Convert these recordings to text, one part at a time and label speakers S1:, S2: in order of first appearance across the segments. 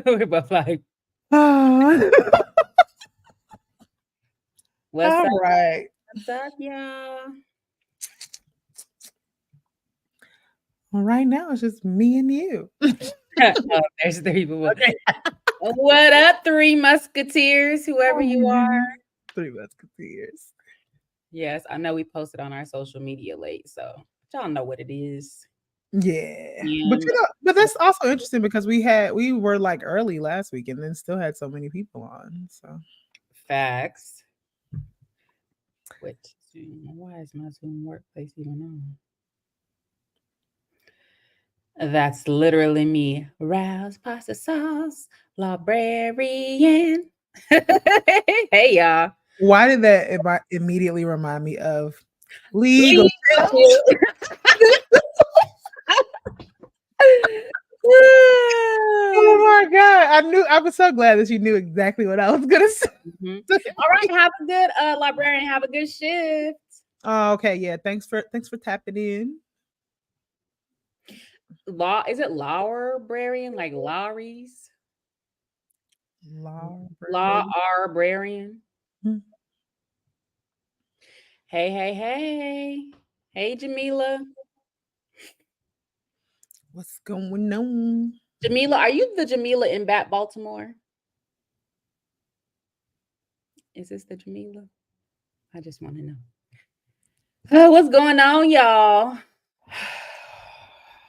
S1: We're both like,
S2: All
S1: what's up?
S2: right.
S1: What's up, y'all?
S2: Well, right now it's just me and you.
S1: Oh, there's three people.
S2: Okay.
S1: What up, three musketeers, whoever you are?
S2: Three Musketeers.
S1: Yes, I know we posted on our social media late, so y'all know what it is.
S2: Yeah. But
S1: Um,
S2: but that's also interesting because we were like early last week and then still had so many people on. So
S1: facts. Which Zoom? Why is my Zoom workplace even on? That's literally me. Rouse pasta sauce, librarian. Hey y'all.
S2: why did that immediately remind me of legal
S1: Legal.
S2: Oh my god! I was so glad that you knew exactly what I was gonna say.
S1: Mhm. All right, have a good librarian. Have a good shift.
S2: Oh, okay, yeah. Thanks for tapping in.
S1: Law is it librarian like Lowry's? Law
S2: Library.
S1: librarian.
S2: Hmm.
S1: Hey, hey, hey. Hey, Jamila.
S2: What's going on?
S1: Jamila, are you the Jamila in Bat Baltimore? Is this the Jamila? I just want to know. What's going on, y'all?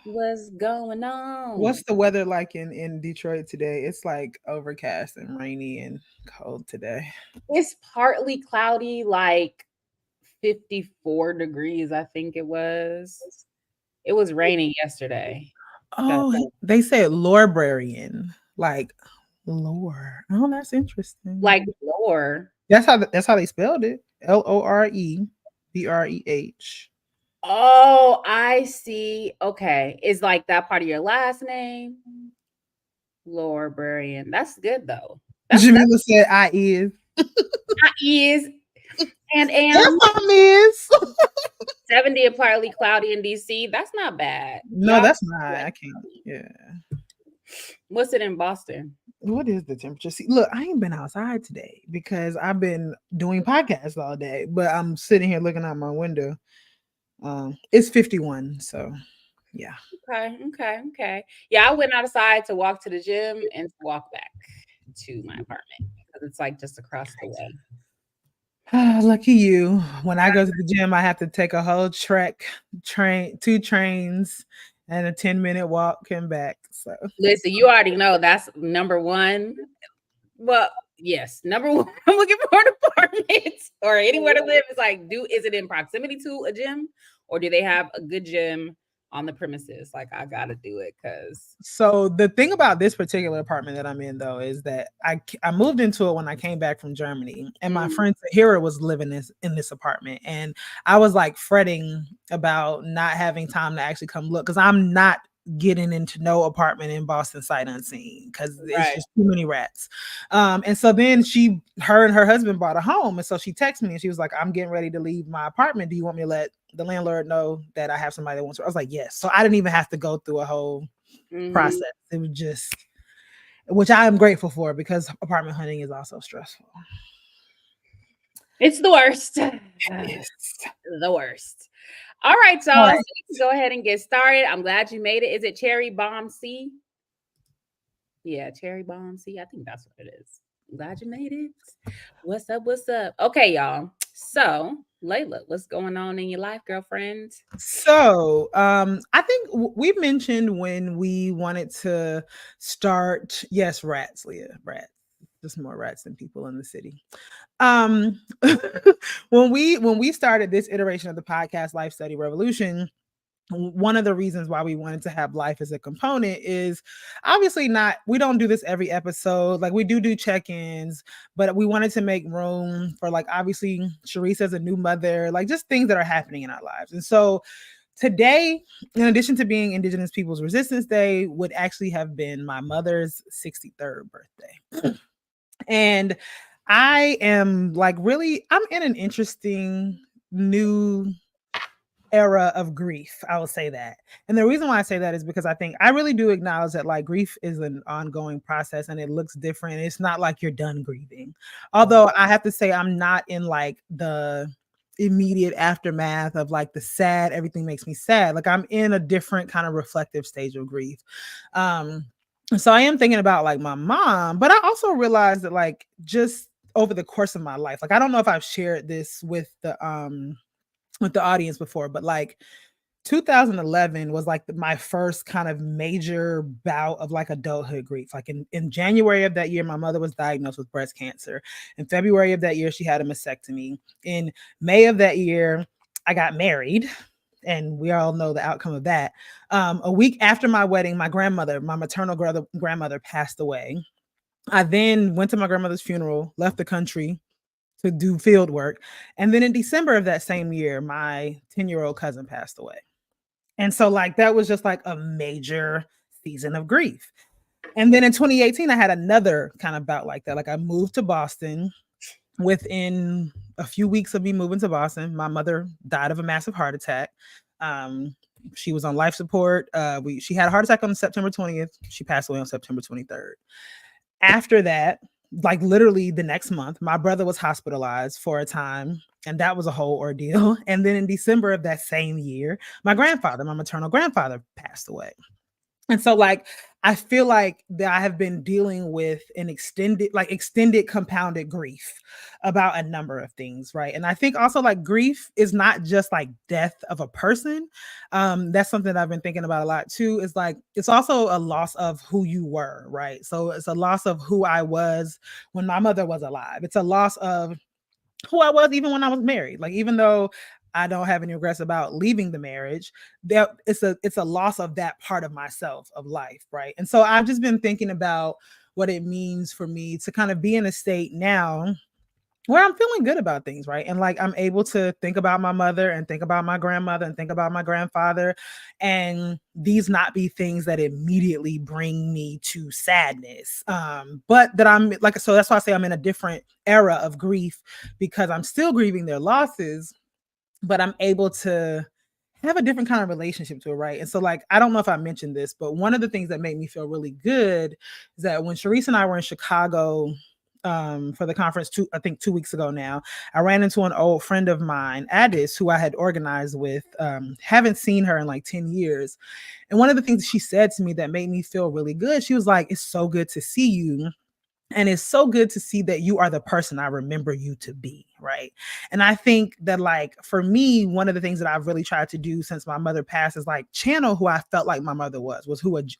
S1: What's going on?
S2: What's the weather like in Detroit today? It's like overcast and rainy and cold today.
S1: It's partly cloudy, like 54 degrees, I think it was. It was raining yesterday. So,
S2: Oh, they said librarian, like lore. Oh, that's interesting.
S1: like lore.
S2: That's how they spelled it. LOREBREH.
S1: Oh, I see. Okay. Is like that part of your last name? Librarian. That's good though. That's
S2: Jamila said I is.
S1: not is and
S2: Yes,
S1: am
S2: I is.
S1: 70 and partly cloudy in DC. That's not bad.
S2: No,
S1: Y'all
S2: that's not. I can't. Yeah.
S1: what's it in Boston?
S2: What is the temperature? See, look, I ain't been outside today because I've been doing podcasts all day, but I'm sitting here looking out my window. It's 51, so yeah.
S1: Okay, okay, okay. Yeah, I went outside to walk to the gym and to walk back to my apartment because it's like just across the way.
S2: Lucky you. When I go to the gym, I have to take a whole two trains, and a 10-minute walk and back. So
S1: Listen, you already know that's number one. Well, yes, number one, I'm looking for an apartment or anywhere to live. It's like, is it in proximity to a gym or do they have a good gym on the premises? Like, I gotta do it because
S2: So the thing about this particular apartment that I'm in, though, is that I moved into it when I came back from Germany, and my friend Tahira was living in this apartment, and I was like fretting about not having time to actually come look because I'm not getting into no apartment in Boston sight unseen because it's
S1: right.
S2: just too many rats. And so then her and her husband bought a home, and so she texted me and she was like, "I'm getting ready to leave my apartment. Do you want me to let the landlord know that I have somebody that wants to?" I was like, "Yes." So I didn't even have to go through a whole
S1: Mhm.
S2: process. It was just, which I am grateful for because apartment hunting is also stressful.
S1: It's the worst.
S2: Yes.
S1: The worst. All right,
S2: All
S1: y'all. So
S2: right.
S1: we can go ahead and get started. I'm glad you made it. Is it Cherry Bomb C? Yeah, Cherry Bomb C. I think that's what it is. Glad you made it. What's up? What's up? Okay, y'all. So, Layla, what's going on in your life, girlfriend?
S2: So, I think we mentioned when we wanted to start. Yes, rats, Leah, rats. Just more rats than people in the city. Um, when we started this iteration of the podcast, Life Study Revolution, one of the reasons why we wanted to have life as a component is obviously not, we don't do this every episode, like we do check-ins, but we wanted to make room for, like, obviously Sharice as a new mother, like just things that are happening in our lives. And so today, in addition to being Indigenous Peoples Resistance Day, would actually have been my mother's 63rd birthday. And I am like, really, I'm in an interesting new era of grief. I will say that. And the reason why I say that is because I think I really do acknowledge that like grief is an ongoing process and it looks different. It's not like you're done grieving. Although I have to say I'm not in like the immediate aftermath of like the sad, everything makes me sad. Like I'm in a different kind of reflective stage of grief. Um so I am thinking about like my mom, but I also realized that like just over the course of my life, like I don't know if I've shared this with the audience before, but like 2011 was like my first kind of major bout of like adulthood grief. Like in January of that year, my mother was diagnosed with breast cancer. In February of that year, she had a mastectomy. In May of that year, I got married. And we all know the outcome of that. A week after my wedding, my grandmother, my maternal grandmother, passed away. I then went to my grandmother's funeral, left the country to do field work. And then in December of that same year, my 10-year-old cousin passed away. And so like that was just like a major season of grief. And then in 2018, I had another kind of bout like that. Like I moved to Boston. Within a few weeks of me moving to Boston, my mother died of a massive heart attack. She was on life support. She had a heart attack on September 20th. She passed away on September 23rd. After that, like literally the next month, my brother was hospitalized for a time, and that was a whole ordeal. And then in December of that same year, my maternal grandfather, passed away. And so like I feel like that I have been dealing with an extended compounded grief about a number of things, right? And I think also like grief is not just like death of a person. That's something that I've been thinking about a lot too. Is like it's also a loss of who you were, right? So it's a loss of who I was when my mother was alive. It's a loss of who I was even when I was married. Like even though I don't have any regrets about leaving the marriage, that it's a loss of that part of myself of life, right? And so I've just been thinking about what it means for me to kind of be in a state now where I'm feeling good about things, right? And like I'm able to think about my mother and think about my grandmother and think about my grandfather, and these not be things that immediately bring me to sadness. But that I'm like, so that's why I say I'm in a different era of grief because I'm still grieving their losses, but I'm able to have a different kind of relationship to it, right? And so, like, I don't know if I mentioned this, but one of the things that made me feel really good is that when Sharice and I were in Chicago for the conference, I think 2 weeks ago now, I ran into an old friend of mine, Addis, who I had organized with. Haven't seen her in like 10 years. And one of the things she said to me that made me feel really good, she was like, "It's so good to see you. And it's so good to see that you are the person I remember you to be," right? And I think that, like, for me, one of the things that I've really tried to do since my mother passed is like channel who I felt like my mother was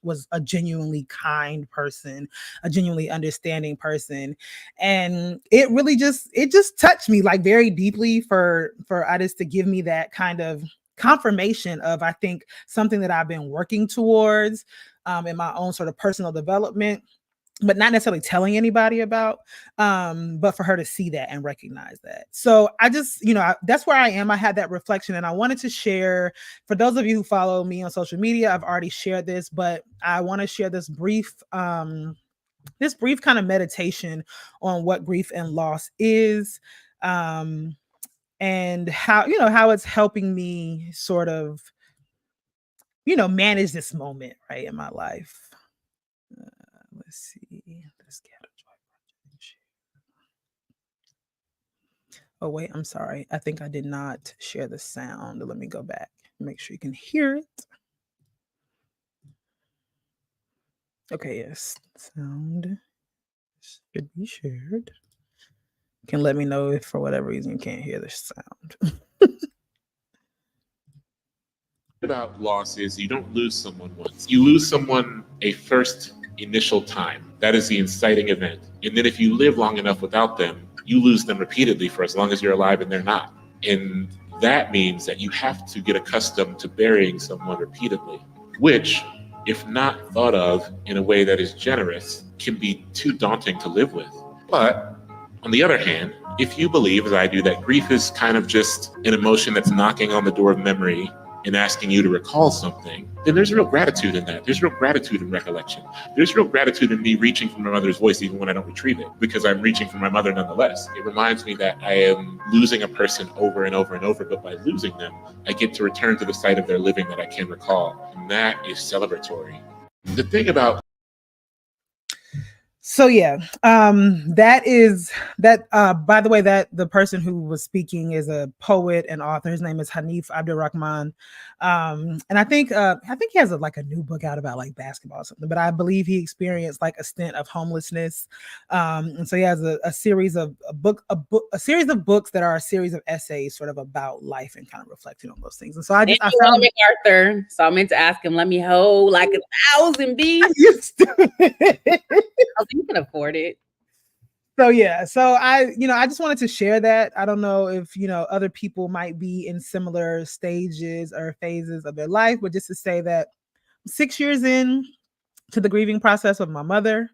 S2: was a genuinely kind person, a genuinely understanding person. And it just touched me like very deeply for artists to give me that kind of confirmation of, I think, something that I've been working towards in my own sort of personal development, but not necessarily telling anybody about, but for her to see that and recognize that. So I just, that's where I am. I had that reflection and I wanted to share, for those of you who follow me on social media, I've already shared this, but I want to share this brief kind of meditation on what grief and loss is, and how it's helping me sort of, manage this moment right in my life. Let's see. Let's get a Oh, wait, I'm sorry. I think I did not share the sound. Let me go back. Make sure you can hear it. Okay, yes. Sound should be shared. You can let me know if for whatever reason you can't hear the sound.
S3: About loss is you don't lose someone once. You lose someone a first initial time. That is the inciting event. And then if you live long enough without them, you lose them repeatedly for as long as you're alive and they're not. And that means that you have to get accustomed to burying someone repeatedly, which, if not thought of in a way that is generous, can be too daunting to live with. But on the other hand, if you believe, as I do, that grief is kind of just an emotion that's knocking on the door of memory and asking you to recall something, then there's real gratitude in that. There's real gratitude in recollection. There's real gratitude in me reaching for my mother's voice even when I don't retrieve it, because I'm reaching for my mother nonetheless. It reminds me that I am losing a person over and over and over, but by losing them, I get to return to the site of their living that I can recall. And that is celebratory. The thing about
S2: So yeah, that is that. By the way, that the person who was speaking is a poet and author. His name is Hanif Abdurrahman, and I think he has like a new book out about like basketball or something. But I believe he experienced like a stint of homelessness, and so he has a series of a series of books that are a series of essays, sort of about life and kind of reflecting on those things. And so I found
S1: MacArthur, so I meant to ask him. Let me hold like 1,000 bees. You can afford it.
S2: So yeah, so I just wanted to share that. I don't know if other people might be in similar stages or phases of their life, but just to say that 6 years in to the grieving process of my mother.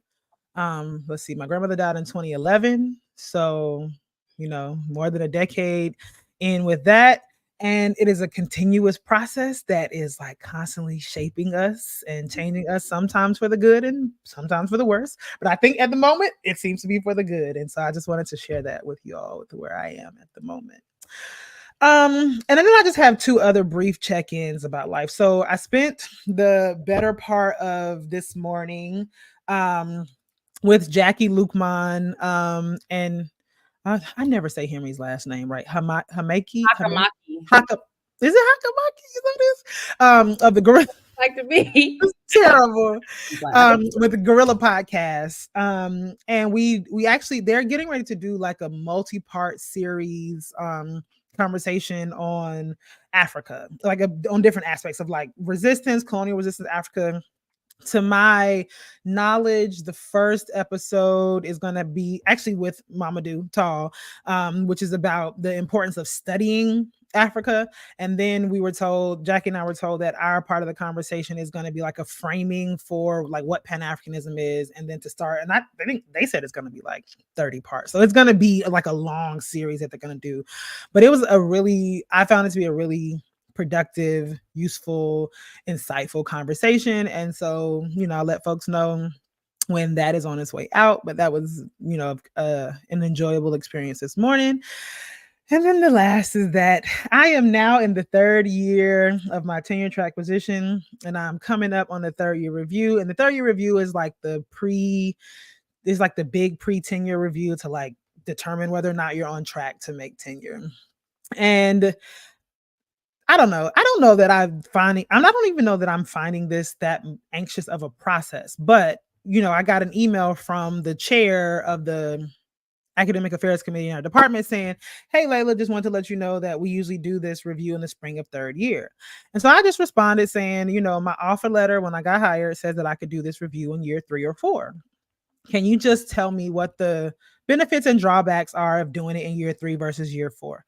S2: Let's see, my grandmother died in 2011, so more than a decade in with that. And it is a continuous process that is like constantly shaping us and changing us, sometimes for the good and sometimes for the worse. But I think at the moment it seems to be for the good. And so I just wanted to share that with you all, with where I am at the moment. And then I just have two other brief check-ins about life. So I spent the better part of this morning with Jackie Lukman and I never say Henry's last name right. Hakamaki. Is it Hakamaki? Is that this? Of the Gorilla.
S1: Like to be
S2: terrible. With the Gorilla podcast. And we actually, they're getting ready to do like a multi-part series conversation on Africa, like on different aspects of like resistance, colonial resistance, Africa. To my knowledge, the first episode is going to be actually with Mamadou Tall, which is about the importance of studying Africa. And then Jackie and I were told that our part of the conversation is going to be like a framing for like what Pan-Africanism is. And then to start, and I think they said it's going to be like 30 parts. So it's going to be like a long series that they're going to do. But it was I found it to be a really productive, useful, insightful conversation. And so, I'll let folks know when that is on its way out. But that was, an enjoyable experience this morning. And then the last is that I am now in the third year of my tenure track position, and I'm coming up on the third year review. And the third year review is like the big pre-tenure review to like determine whether or not you're on track to make tenure. And I don't know. I don't even know that I'm finding this that anxious of a process. But, I got an email from the chair of the Academic Affairs Committee in our department saying, "Hey, Layla, just wanted to let you know that we usually do this review in the spring of third year." And so I just responded saying, my offer letter when I got hired says that I could do this review in year 3 or 4. Can you just tell me what the benefits and drawbacks are of doing it in year 3 versus year 4?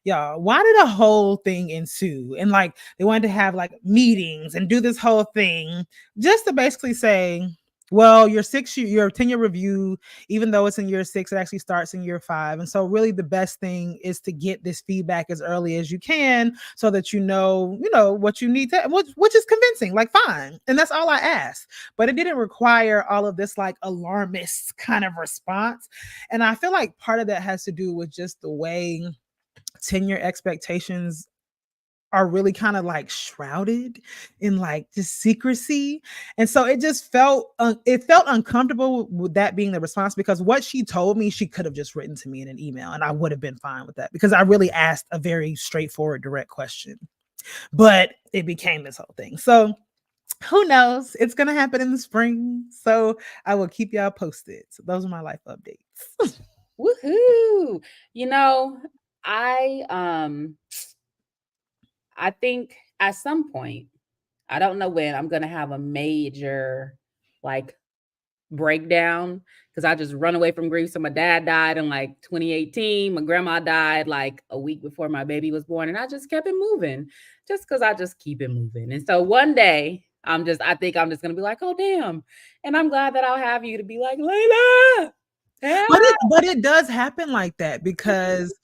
S2: Y'all, why did a whole thing ensue? And like they wanted to have like meetings and do this whole thing just to basically say, well, your 10-year review, even though it's in year 6, it actually starts in year 5. And so really the best thing is to get this feedback as early as you can so that you know what you need to, which is convincing, like fine. And that's all I asked. But it didn't require all of this like alarmist kind of response. And I feel like part of that has to do with just the way tenure expectations are really kind of like shrouded in like just secrecy. And so it just felt uncomfortable with that being the response, because what she told me, she could have just written to me in an email and I would have been fine with that, because I really asked a very straightforward, direct question. But it became this whole thing. So who knows? It's going to happen in the spring. So I will keep y'all posted. So those are my life updates.
S1: Woohoo! I think at some point, I don't know when, I'm gonna have a major like breakdown, because I just run away from grief. So my dad died in like 2018. My grandma died like a week before my baby was born, and I just kept it moving, just because I just keep it moving. And so one day I think I'm just gonna be like, oh damn, and I'm glad that I'll have you to be like, Layla.
S2: But it does happen like that, because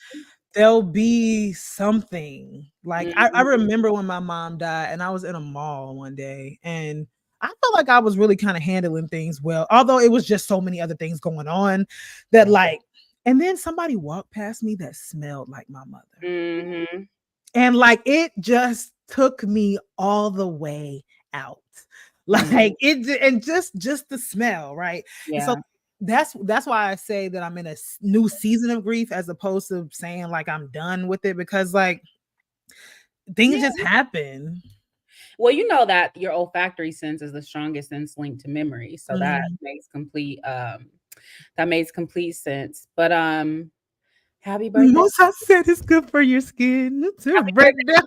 S2: there'll be something. Like I
S1: Mhm.
S2: remember when my mom died and I was in a mall one day and I felt like I was really kind of handling things well, although it was just so many other things going on that like, and then somebody walked past me that smelled like my mother.
S1: Mhm.
S2: And like it just took me all the way out.
S1: Mhm.
S2: Like and just the smell, right? And so
S1: Yeah.
S2: that's why I say that I'm in a new season of grief as opposed to saying like I'm done with it because like things
S1: Yeah.
S2: just happen.
S1: Well, you know that your olfactory sense is the strongest sense linked to memory. So that
S2: Mhm.
S1: makes complete sense. But happy birthday.
S2: Musa said it's good for your skin to
S1: Happy
S2: break
S1: birthday,
S2: down.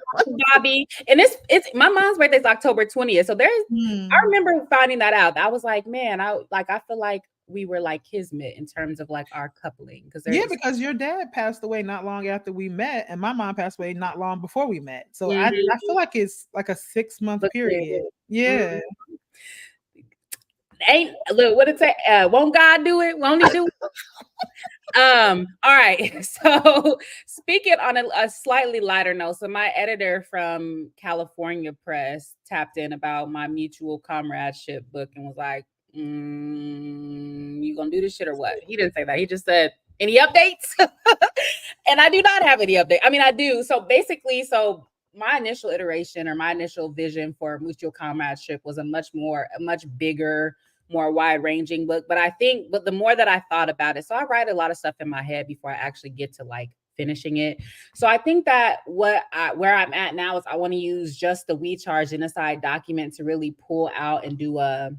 S1: Bobby. And it's my mom's birthday is October 20th. So I
S2: Hmm.
S1: remember finding that out. I was like, man, I feel like we were like kismet in terms of like our coupling because
S2: Yeah,
S1: there's
S2: because your dad passed away not long after we met, and my mom passed away not long before we met. So I feel like it's like a 6-month period. Yeah.
S1: Ain't look what it say. Won't God do it? Won't He do it? All right. So speaking on a slightly lighter note, so my editor from California Press tapped in about my mutual comradeship book and was like, you gonna do this shit or what? He didn't say that. He just said, any updates? And I do not have any update. I mean, I do. So basically, my initial iteration or my initial vision for mutual comradeship was a much bigger, more wide ranging book. But the more that I thought about it, so I write a lot of stuff in my head before I actually get to like finishing it. So I think that where I'm at now is I want to use just the We Charge Genocide document to really pull out and do a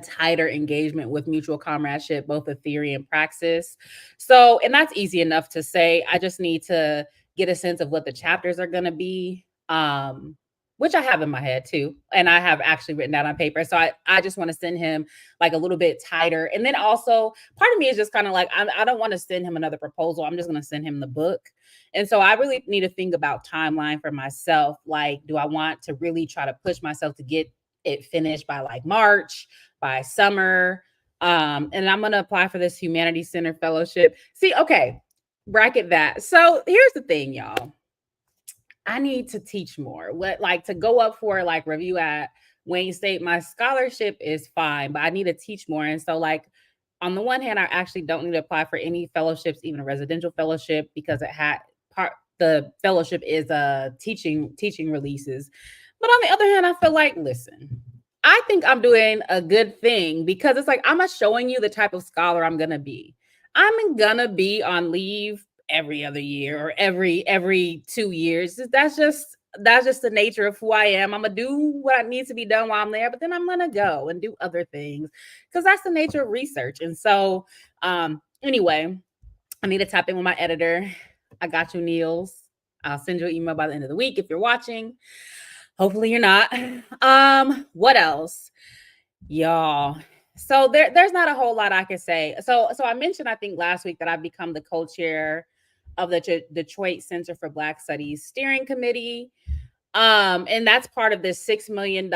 S1: tighter engagement with mutual comradeship, both a theory and praxis. So, and that's easy enough to say. I just need to get a sense of what the chapters are going to be, which I have in my head too. And I have actually written that on paper. So I just want to send him like a little bit tighter. And then also, part of me is just kind of like, I don't want to send him another proposal. I'm just going to send him the book. And so I really need to think about timeline for myself. Like, do I want to really try to push myself to get it finished by like March, by summer? And I'm going to apply for this Humanity Center fellowship. See, okay, bracket that. So here's the thing, y'all. I need to teach more. What like to go up for like review at Wayne State. My scholarship is fine, but I need to teach more. And so, like, on the one hand, I actually don't need to apply for any fellowships, even a residential fellowship, because the fellowship is teaching releases. But on the other hand, I feel like, listen, I think I'm doing a good thing because it's like I'm not showing you the type of scholar I'm gonna be. I'm gonna be on leave every other year or every 2 years. That's just the nature of who I am. I'm gonna do what needs to be done while I'm there, but then I'm gonna go and do other things because that's the nature of research. And so, anyway, I need to tap in with my editor. I got you, Niels. I'll send you an email by the end of the week if you're watching. Hopefully, you're not. What else, y'all? So there's not a whole lot I can say. So I mentioned I think last week that I've become the co-chair of the Detroit Center for Black Studies Steering Committee. And that's part of this $6 million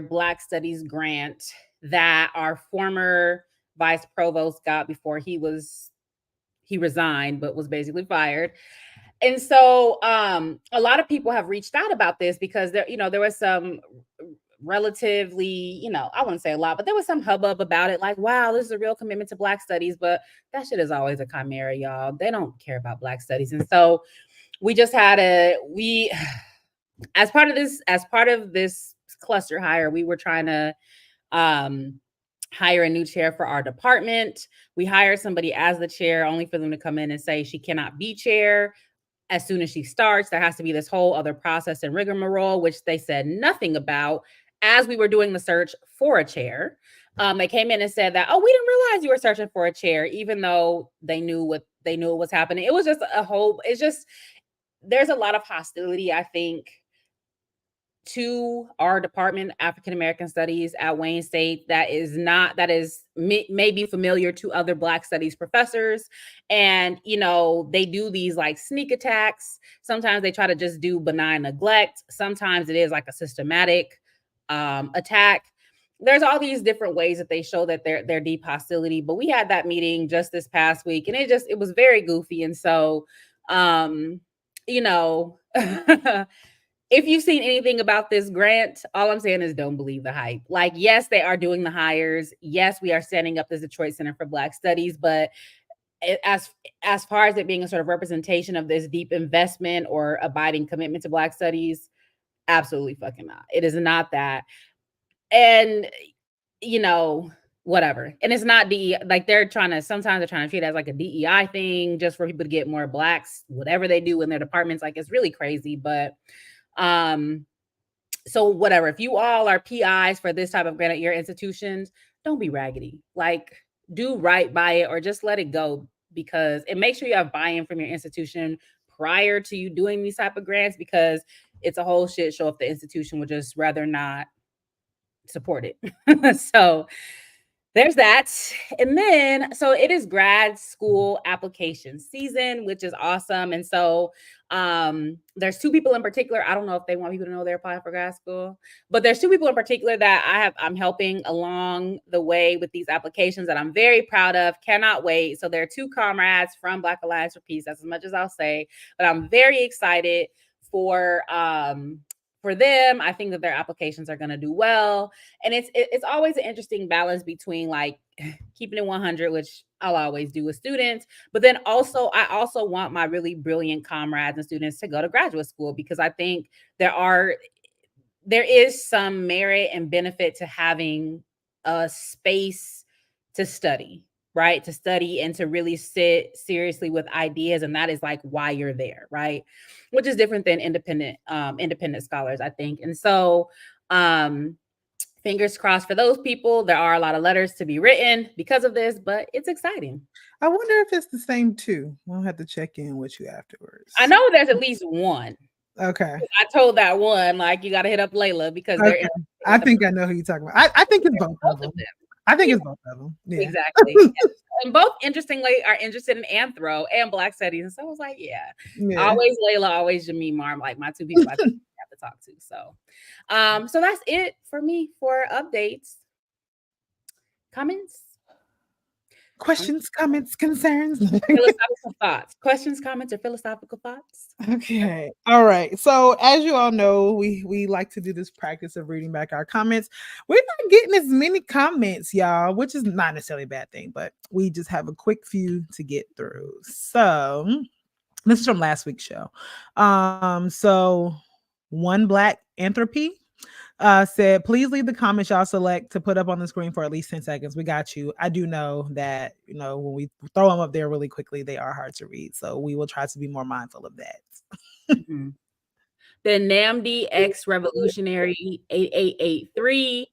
S1: Black Studies grant that our former vice provost got before he resigned, but was basically fired. And so a lot of people have reached out about this because there was some relatively, I wouldn't say a lot, but there was some hubbub about it. Like, wow, this is a real commitment to Black studies, but that shit is always a chimera, y'all. They don't care about Black studies. And so we just as part of this cluster hire, we were trying to hire a new chair for our department. We hired somebody as the chair only for them to come in and say she cannot be chair as soon as she starts. There has to be this whole other process and rigmarole, which they said nothing about as we were doing the search for a chair. They came in and said that, oh, we didn't realize you were searching for a chair, even though they knew what was happening. It was just there's a lot of hostility, I think, to our department, African American Studies at Wayne State, that may be familiar to other Black studies professors. And they do these like sneak attacks. Sometimes they try to just do benign neglect. Sometimes it is like a systematic attack. There's all these different ways that they show that they're deep hostility. But we had that meeting just this past week, and it was very goofy. And so You know, if you've seen anything about this grant, all I'm saying is don't believe the hype. Like, yes, they are doing the hires. Yes, we are setting up this Detroit Center for Black Studies, but as far as it being a sort of representation of this deep investment or abiding commitment to Black studies, absolutely fucking not. It is not that. And you know, whatever. And it's not DEI. Like sometimes they're trying to treat it as like a DEI thing just for people to get more Blacks, whatever they do in their departments. Like, it's really crazy. But so whatever, if you all are PIs for this type of grant at your institutions, don't be raggedy. Like, do right by it or just let it go, because it makes sure you have buy-in from your institution prior to you doing these type of grants, because it's a whole shit show if the institution would just rather not support it. So there's that. And then, so it is grad school application season, which is awesome. And so there's two people in particular. I don't know if they want people to know they're applying for grad school, but there's two people in particular that I'm helping along the way with these applications that I'm very proud of. Cannot wait. So there are two comrades from Black Alliance for Peace. That's as much as I'll say, but I'm very excited for them. I think that their applications are going to do well. And it's always an interesting balance between like keeping it 100, which I'll always do with students, but then also I also want my really brilliant comrades and students to go to graduate school, because I think there is some merit and benefit to having a space to study, right? To study and to really sit seriously with ideas. And that is like why you're there, right? Which is different than independent scholars, I think. And so fingers crossed for those people. There are a lot of letters to be written because of this, but it's exciting.
S2: I wonder if it's the same too. We'll have to check in with you afterwards.
S1: I know there's at least one.
S2: Okay.
S1: I told that one, like, you got to hit up Layla because
S2: okay. I think I know who you're talking about. I think it's both of them. I think it's both of them. Yeah.
S1: Exactly. And both, interestingly, are interested in anthro and Black studies. And so I was like, yeah. Always Layla, always Jameen Marm, like my two people I have to talk to. So that's it for me for updates. Comments?
S2: Questions, comments, concerns?
S1: Philosophical thoughts. Questions, comments, or philosophical thoughts?
S2: Okay. All right. So as you all know, we like to do this practice of reading back our comments. We're not getting as many comments, y'all, which is not necessarily a bad thing, but we just have a quick few to get through. So this is from last week's show. So One Black Anthropy said, please leave the comments y'all select to put up on the screen for at least 10 seconds. We got you. I do know that, when we throw them up there really quickly, they are hard to read. So we will try to be more mindful of that.
S1: Mm-hmm. The Namdi X Revolutionary 8883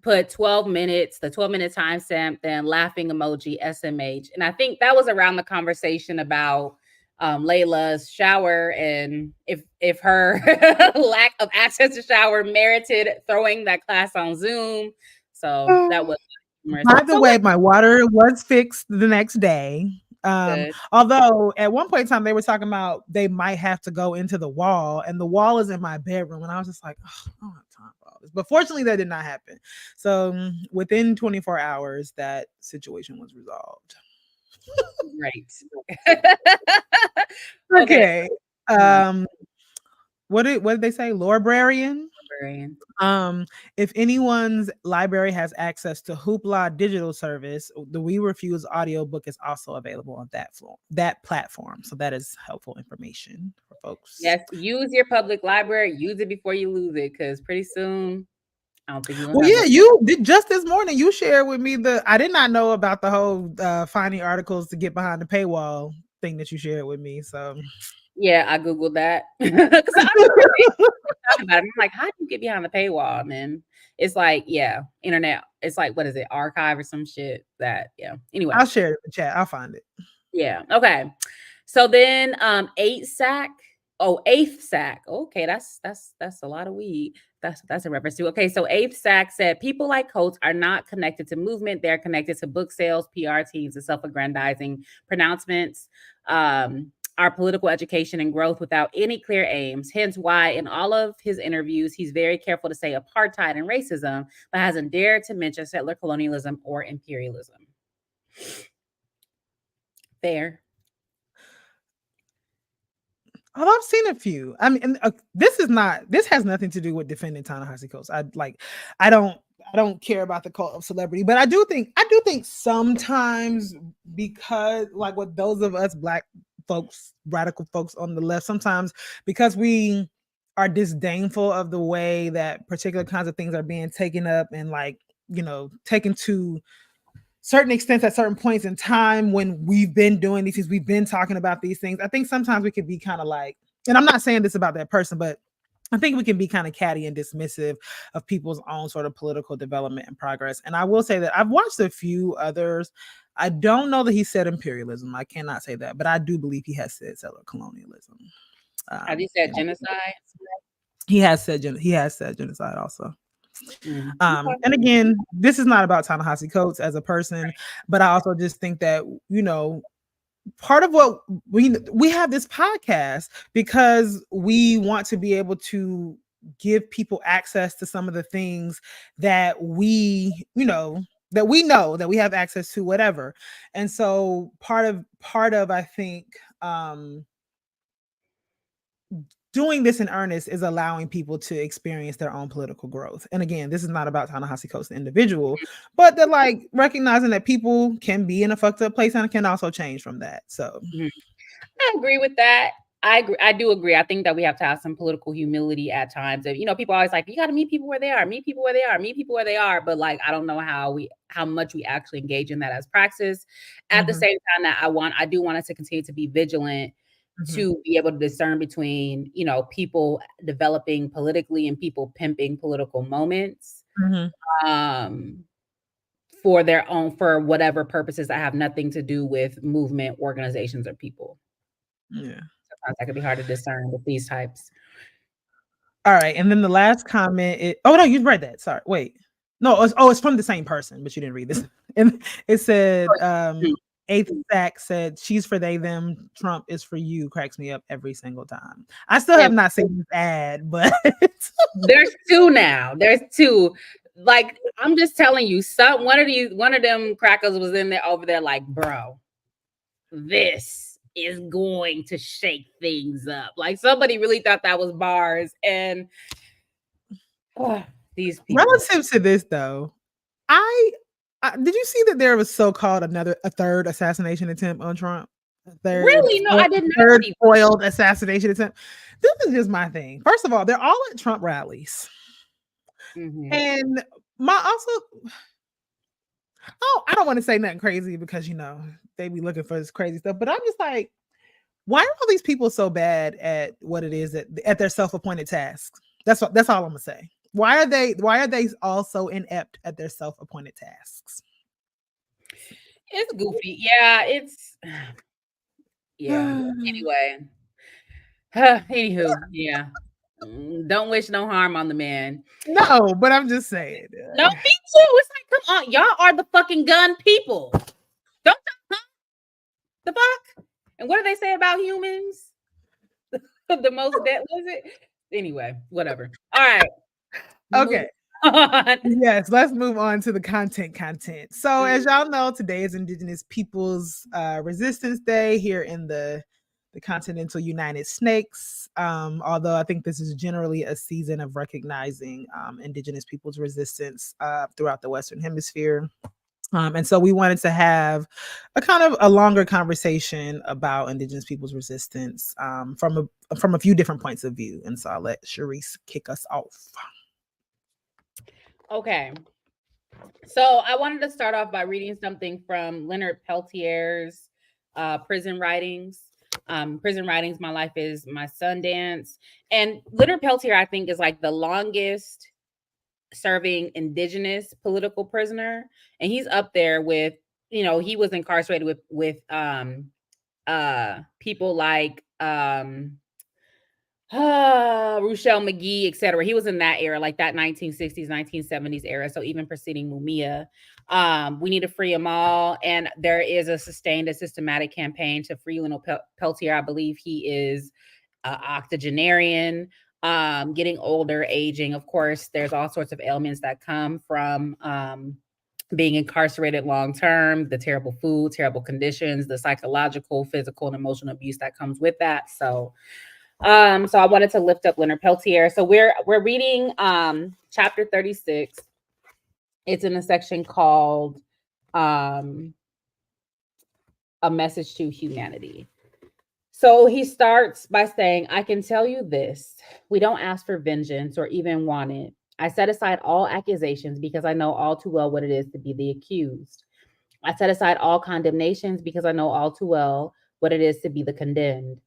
S1: put 12 minutes, the 12-minute timestamp, then laughing emoji SMH. And I think that was around the conversation about Layla's shower and if her lack of access to shower merited throwing that class on Zoom. So that was humorous.
S2: By the way, my water was fixed the next day. Although at one point in time they were talking about they might have to go into the wall, and the wall is in my bedroom, and I was just like, oh, I don't have time for all this. But fortunately that did not happen. So within 24 hours that situation was resolved.
S1: Right.
S2: Okay. What did they say? Librarian. If anyone's library has access to Hoopla digital service, the We Refuse audiobook is also available on that platform. So that is helpful information for folks.
S1: Yes, use your public library. Use it before you lose it, because pretty soon I don't think you will.
S2: Well, yeah, you did just this morning. You shared with me I did not know about the whole finding articles to get behind the paywall thing that you shared with me. So
S1: yeah, I googled that because I'm about it. I'm like, how do you get behind the paywall? And then it's like, yeah, internet. It's like, what is it, archive or some shit? Anyway,
S2: I'll share it in the chat. I'll find it.
S1: Yeah. Okay. So then, eighth sack. Okay, that's a lot of weed. That's a reference to. Okay, so eighth sack said people like Coates are not connected to movement. They're connected to book sales, PR teams, and self-aggrandizing pronouncements. Our political education and growth without any clear aims. Hence why in all of his interviews, he's very careful to say apartheid and racism, but hasn't dared to mention settler colonialism or imperialism. Fair.
S2: Oh, I've seen a few. I mean, and, this has nothing to do with defending Ta-Nehisi Coates. I don't care about the cult of celebrity, but I do think sometimes, because like with those of us Black folks, radical folks on the left, sometimes because we are disdainful of the way that particular kinds of things are being taken up and like, taken to certain extents at certain points in time when we've been doing these things, we've been talking about these things. I think sometimes we can be kind of like, and I'm not saying this about that person, but I think we can be kind of catty and dismissive of people's own sort of political development and progress. And I will say that I've watched a few others. I don't know that he said imperialism. I cannot say that, but I do believe he has said settler colonialism.
S1: Have you said genocide?
S2: He has said genocide also.
S1: Mm.
S2: And again, this is not about Ta-Nehisi Coates as a person, but I also just think that, part of what we have this podcast because we want to be able to give people access to some of the things that we know that we have access to, whatever. And so part of I think doing this in earnest is allowing people to experience their own political growth. And again, this is not about Ta-Nehisi Coates the individual, but they're like recognizing that people can be in a fucked up place and can also change from that. So
S1: I agree with that. I do agree. I think that we have to have some political humility at times. And people always like, you got to meet people where they are, meet people where they are, meet people where they are. But like, I don't know how much we actually engage in that as praxis. At the same time that I do want us to continue to be vigilant to be able to discern between, people developing politically and people pimping political moments for whatever purposes that have nothing to do with movement, organizations, or people.
S2: Yeah.
S1: Sometimes that could be hard to discern with these types.
S2: All right. And then the last comment oh no, you read that. Sorry. Wait. No, it's from the same person, but you didn't read this. And it said, Eighth Sack said, she's for they, them, Trump is for you, cracks me up every single time. I still have not seen this ad, but
S1: there's two now. There's two. Like, I'm just telling you, one of them crackers was in there over there like, bro, this is going to shake things up. Like, somebody really thought that was bars. And these people.
S2: Relative to this though, did you see that there was so-called a third assassination attempt on Trump?
S1: Really? No, I did not.
S2: Third foiled assassination attempt. This is just my thing. First of all, they're all at Trump rallies. And I don't want to say nothing crazy because they be looking for this crazy stuff, but I'm just like, why are all these people so bad at what it is at their self-appointed tasks? That's all I'm gonna say. Why are they all so inept at their self-appointed tasks?
S1: It's goofy. Yeah. Anyway. Anywho, yeah. Don't wish no harm on the man.
S2: No, but I'm just saying.
S1: No, me too. It's like, come on, y'all are the fucking gun people. Don't the fuck? And what do they say about humans? The most dead was it? Anyway, whatever. All right.
S2: Okay. Yes, let's move on to the content. So as y'all know, today is Indigenous Peoples Resistance Day here in the continental United States. Although I think this is generally a season of recognizing Indigenous people's resistance throughout the Western Hemisphere. And so we wanted to have a kind of a longer conversation about Indigenous people's resistance from a few different points of view. And so I'll let Sharice kick us off.
S1: Okay. So I wanted to start off by reading something from Leonard Peltier's prison writings. Prison writings, My Life is My Sundance. And Leonard Peltier, I think, is like the longest serving Indigenous political prisoner. And he's up there with, he was incarcerated with people like Rochelle McGee, etc. He was in that era, like that 1960s, 1970s era. So even preceding Mumia, we need to free them all. And there is a systematic campaign to free Leonard Peltier. I believe he is octogenarian, getting older, aging. Of course, there's all sorts of ailments that come from being incarcerated long term, the terrible food, terrible conditions, the psychological, physical, and emotional abuse that comes with that. So So I wanted to lift up Leonard Peltier. So we're reading chapter 36. It's in a section called A Message to Humanity. So he starts by saying, I can tell you this. We don't ask for vengeance or even want it. I set aside all accusations because I know all too well what it is to be the accused. I set aside all condemnations because I know all too well what it is to be the condemned.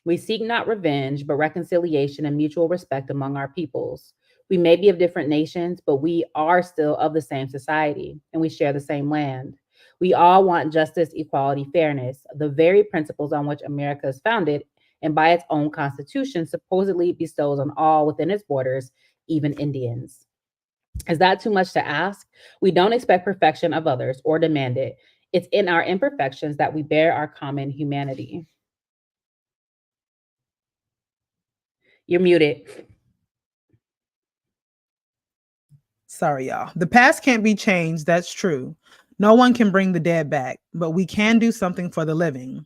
S1: We seek not revenge, but reconciliation and mutual respect among our peoples. We may be of different nations, but we are still of the same society and we share the same land. We all want justice, equality, fairness, the very principles on which America is founded and by its own constitution supposedly bestows on all within its borders, even Indians. Is that too much to ask? We don't expect perfection of others or demand it. It's in our imperfections that we bear our common humanity. You're muted.
S2: Sorry, y'all. The past can't be changed. That's true. No one can bring the dead back, but we can do something for the living.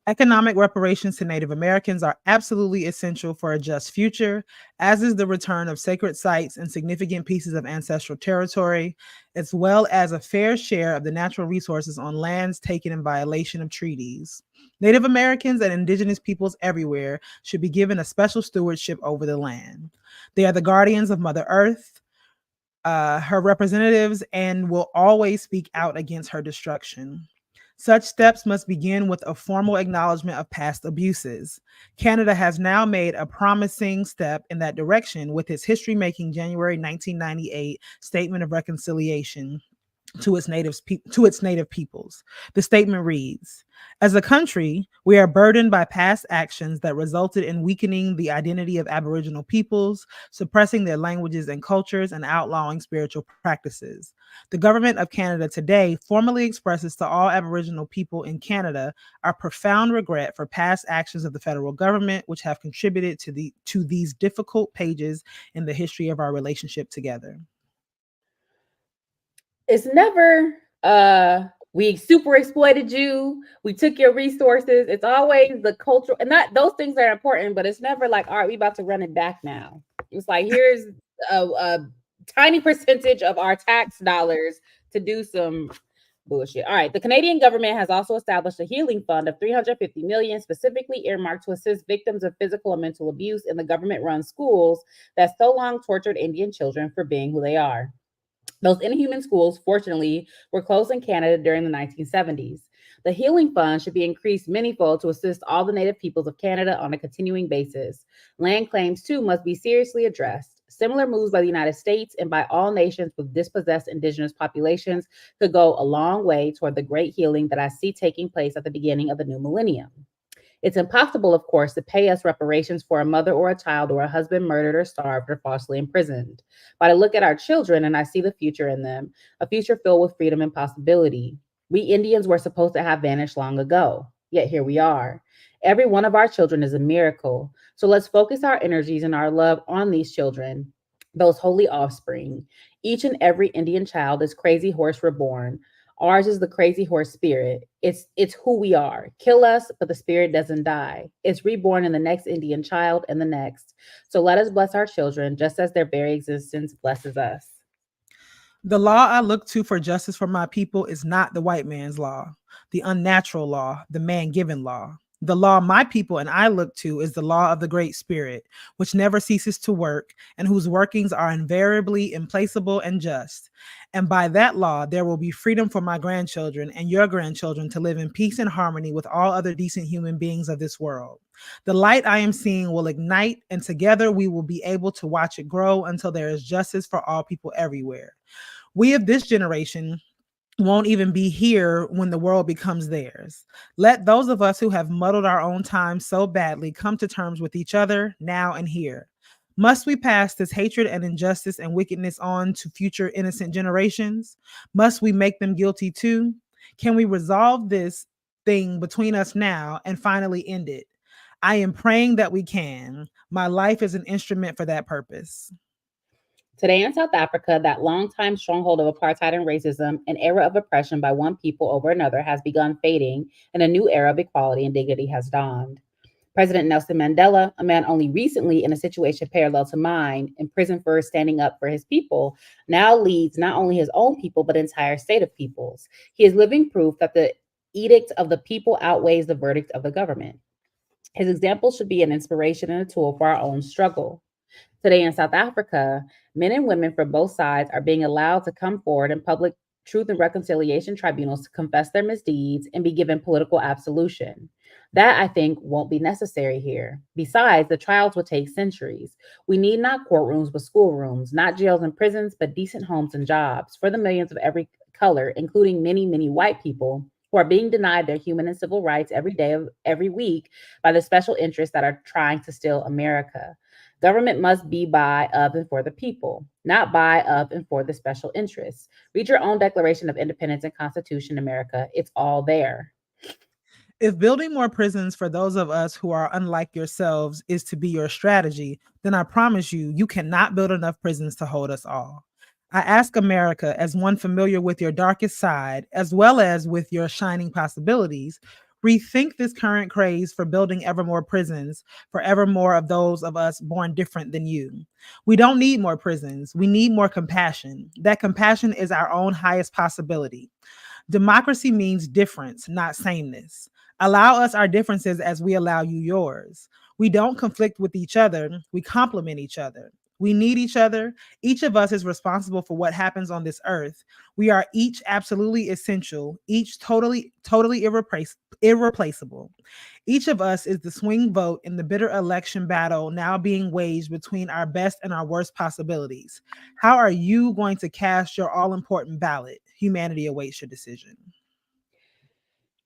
S2: Economic reparations to Native Americans are absolutely essential for a just future, as is the return of sacred sites and significant pieces of ancestral territory, as well as a fair share of the natural resources on lands taken in violation of treaties. Native Americans and Indigenous peoples everywhere should be given a special stewardship over the land. They are the guardians of Mother Earth, her representatives, and will always speak out against her destruction. Such steps must begin with a formal acknowledgement of past abuses. Canada has now made a promising step in that direction with its history-making January 1998 Statement of Reconciliation to its native peoples. The statement reads, as a country, we are burdened by past actions that resulted in weakening the identity of Aboriginal peoples, suppressing their languages and cultures, and outlawing spiritual practices. The government of Canada today formally expresses to all Aboriginal people in Canada our profound regret for past actions of the federal government, which have contributed to these difficult pages in the history of our relationship together.
S1: It's never we super exploited you, we took your resources. It's always the cultural, and that those things are important, but it's never like, all right, we about to run it back now. It's like, here's a tiny percentage of our tax dollars to do some bullshit. All right, the Canadian government has also established a healing fund of 350 million specifically earmarked to assist victims of physical and mental abuse in the government-run schools that so long tortured Indian children for being who they are. Those inhuman schools, fortunately, were closed in Canada during the 1970s. The Healing Fund should be increased manyfold to assist all the Native peoples of Canada on a continuing basis. Land claims, too, must be seriously addressed. Similar moves by the United States and by all nations with dispossessed Indigenous populations could go a long way toward the great healing that I see taking place at the beginning of the new millennium. It's impossible, of course, to pay us reparations for a mother or a child or a husband murdered or starved or falsely imprisoned. But I look at our children and I see the future in them, a future filled with freedom and possibility. We Indians were supposed to have vanished long ago, yet here we are. Every one of our children is a miracle. So let's focus our energies and our love on these children, those holy offspring. Each and every Indian child is Crazy Horse reborn. Ours is the Crazy Horse spirit. It's who we are. Kill us, but the spirit doesn't die. It's reborn in the next Indian child and the next. So let us bless our children just as their very existence blesses us.
S2: The law I look to for justice for my people is not the white man's law, the unnatural law, the man-given law. The law my people and I look to is the law of the Great Spirit, which never ceases to work and whose workings are invariably implacable and just. And by that law, there will be freedom for my grandchildren and your grandchildren to live in peace and harmony with all other decent human beings of this world. The light I am seeing will ignite, and together we will be able to watch it grow until there is justice for all people everywhere. We of this generation won't even be here when the world becomes theirs. Let those of us who have muddled our own time so badly come to terms with each other now and here. Must we pass this hatred and injustice and wickedness on to future innocent generations? Must we make them guilty too? Can we resolve this thing between us now and finally end it? I am praying that we can. My life is an instrument for that purpose.
S1: Today in South Africa, that longtime stronghold of apartheid and racism, an era of oppression by one people over another, has begun fading, and a new era of equality and dignity has dawned. President Nelson Mandela, a man only recently in a situation parallel to mine, in prison for standing up for his people, now leads not only his own people, but an entire state of peoples. He is living proof that the edict of the people outweighs the verdict of the government. His example should be an inspiration and a tool for our own struggle. Today in South Africa, men and women from both sides are being allowed to come forward in public truth and reconciliation tribunals to confess their misdeeds and be given political absolution. That, I think, won't be necessary here. Besides, the trials will take centuries. We need not courtrooms but schoolrooms, not jails and prisons, but decent homes and jobs for the millions of every color, including many, many white people who are being denied their human and civil rights every day of every week by the special interests that are trying to steal America. Government must be by, of, and for the people, not by, of, and for the special interests. Read your own Declaration of Independence and Constitution, America. It's all there.
S2: If building more prisons for those of us who are unlike yourselves is to be your strategy, then I promise you, you cannot build enough prisons to hold us all. I ask America, as one familiar with your darkest side, as well as with your shining possibilities, rethink this current craze for building ever more prisons for ever more of those of us born different than you. We don't need more prisons. We need more compassion. That compassion is our own highest possibility. Democracy means difference, not sameness. Allow us our differences as we allow you yours. We don't conflict with each other, we complement each other. We need each other. Each of us is responsible for what happens on this earth. We are each absolutely essential, each totally irreplaceable. Each of us is the swing vote in the bitter election battle now being waged between our best and our worst possibilities. How are you going to cast your all important ballot? Humanity awaits your decision.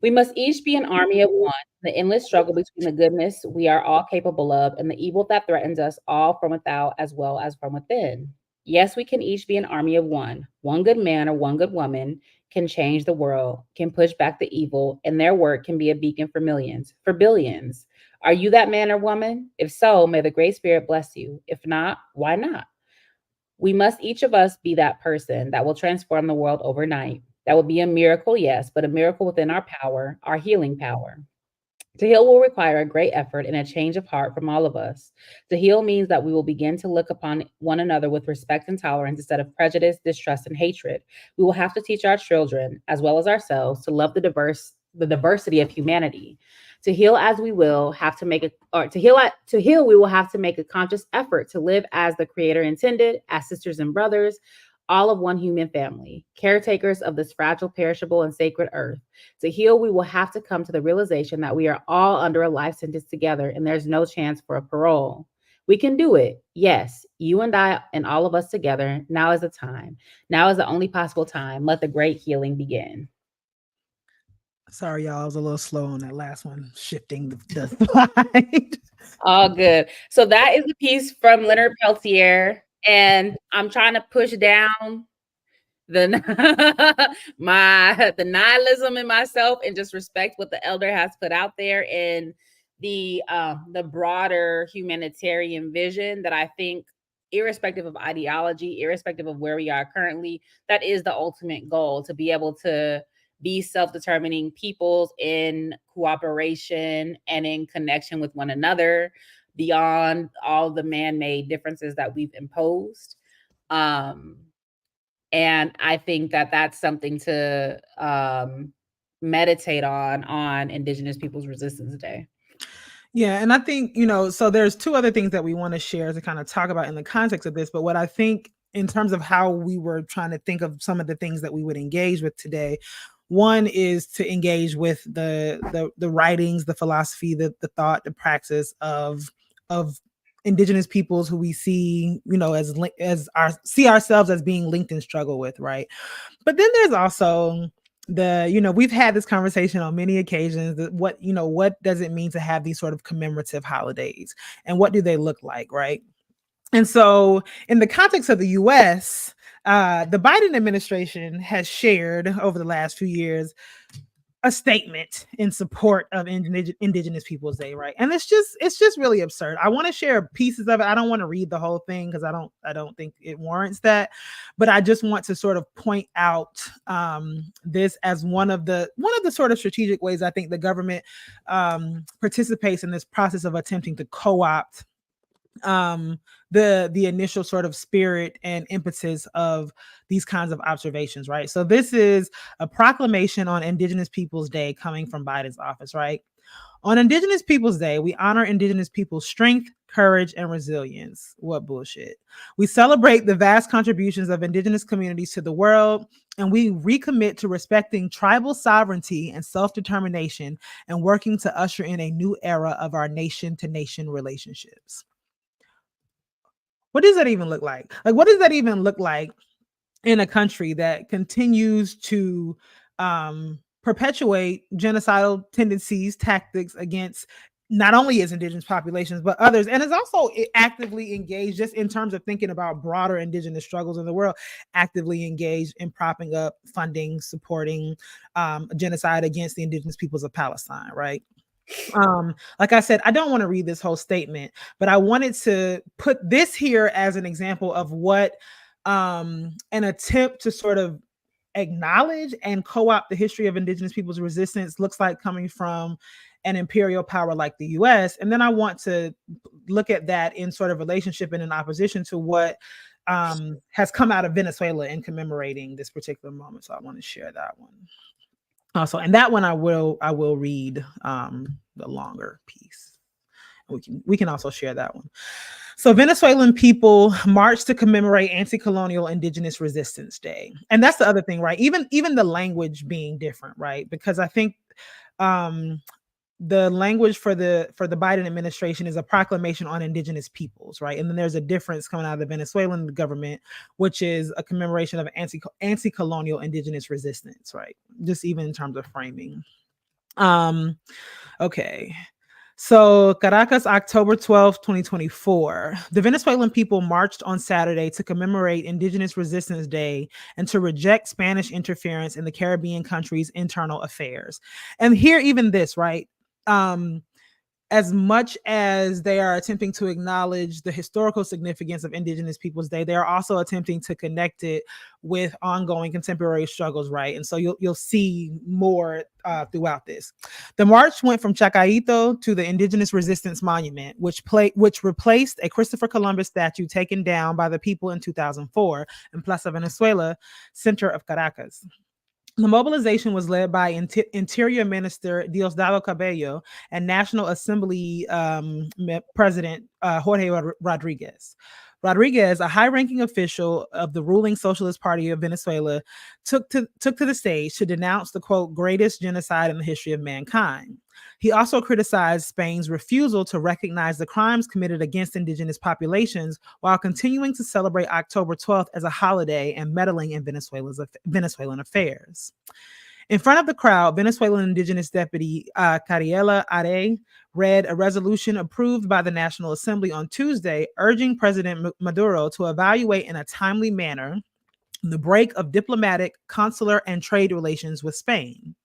S1: We must each be an army of one, the endless struggle between the goodness we are all capable of and the evil that threatens us all from without as well as from within. Yes, we can each be an army of one. One good man or one good woman can change the world, can push back the evil, and their work can be a beacon for millions, for billions. Are you that man or woman? If so, may the Great Spirit bless you. If not, why not? We must each of us be that person that will transform the world overnight. That will be a miracle, yes, but a miracle within our power, our healing power. To heal will require a great effort and a change of heart from all of us. To heal means that we will begin to look upon one another with respect and tolerance instead of prejudice, distrust, and hatred. We will have to teach our children, as well as ourselves, to love the diversity of humanity. To heal as we will have to make a or to heal, we will have to make a conscious effort to live as the Creator intended, as sisters and brothers, all of one human family, caretakers of this fragile, perishable, and sacred earth. To heal, we will have to come to the realization that we are all under a life sentence together and there's no chance for a parole. We can do it. Yes, you and I and all of us together. Now is the time. Now is the only possible time. Let the great healing begin.
S2: Sorry, y'all. I was a little slow on that last one, shifting the slide.
S1: All good. So that is the piece from Leonard Peltier. And I'm trying to push down the the nihilism in myself and just respect what the elder has put out there and the broader humanitarian vision that I think, irrespective of ideology, irrespective of where we are currently, that is the ultimate goal, to be able to be self-determining peoples in cooperation and in connection with one another beyond all the man-made differences that we've imposed. And I think that that's something to meditate on Indigenous Peoples Resistance Day.
S2: Yeah, and I think, so there's two other things that we want to share to kind of talk about in the context of this. But what I think in terms of how we were trying to think of some of the things that we would engage with today, one is to engage with the writings, the philosophy, the thought, the praxis of Indigenous peoples who we see, see ourselves as being linked in struggle with, right? But then there's also we've had this conversation on many occasions that what does it mean to have these sort of commemorative holidays and what do they look like, right? And so in the context of the US, the Biden administration has shared over the last few years a statement in support of Indigenous Peoples Day, right? And it's just really absurd. I want to share pieces of it. I don't want to read the whole thing because I don't think it warrants that, but I just want to sort of point out this as one of the sort of strategic ways I think the government participates in this process of attempting to co-opt the initial sort of spirit and impetus of these kinds of observations, right? So this is a proclamation on Indigenous Peoples Day coming from Biden's office, right? On Indigenous Peoples Day, we honor Indigenous people's strength, courage, and resilience. What bullshit. We celebrate the vast contributions of Indigenous communities to the world, and we recommit to respecting tribal sovereignty and self-determination and working to usher in a new era of our nation-to-nation relationships. What does that even look like? Like, what does that even look like in a country that continues to perpetuate genocidal tendencies, tactics against not only its Indigenous populations, but others, and is also actively engaged, just in terms of thinking about broader Indigenous struggles in the world, actively engaged in propping up, funding, supporting genocide against the Indigenous peoples of Palestine, right? Like I said, I don't want to read this whole statement, but I wanted to put this here as an example of what an attempt to sort of acknowledge and co-opt the history of Indigenous people's resistance looks like coming from an imperial power like the US. And then I want to look at that in sort of relationship and in opposition to what has come out of Venezuela in commemorating this particular moment. So I want to share that one. Also, and that one I will read the longer piece. We can also share that one. So Venezuelan people marched to commemorate anti-colonial Indigenous Resistance Day. And that's the other thing, right? Even the language being different, right? Because I think the language for the Biden administration is a proclamation on Indigenous peoples, right? And then there's a difference coming out of the Venezuelan government, which is a commemoration of anti-colonial Indigenous resistance, right? Just even in terms of framing. Okay. So Caracas, October 12th, 2024. The Venezuelan people marched on Saturday to commemorate Indigenous Resistance Day and to reject Spanish interference in the Caribbean country's internal affairs. And here, even this, right? As much as they are attempting to acknowledge the historical significance of Indigenous Peoples Day, they are also attempting to connect it with ongoing contemporary struggles, right? And so you'll see more throughout this. The march went from Chacaito to the Indigenous Resistance Monument, which replaced a Christopher Columbus statue taken down by the people in 2004 in Plaza Venezuela, center of Caracas. The mobilization was led by Interior Minister Diosdado Cabello and National Assembly President Jorge Rodriguez. Rodriguez, a high-ranking official of the ruling Socialist Party of Venezuela, took to the stage to denounce the, quote, greatest genocide in the history of mankind. He also criticized Spain's refusal to recognize the crimes committed against Indigenous populations while continuing to celebrate October 12th as a holiday and meddling in Venezuelan affairs. In front of the crowd, Venezuelan Indigenous Deputy Cariela Are read a resolution approved by the National Assembly on Tuesday, urging President Maduro to evaluate in a timely manner the break of diplomatic, consular, and trade relations with Spain.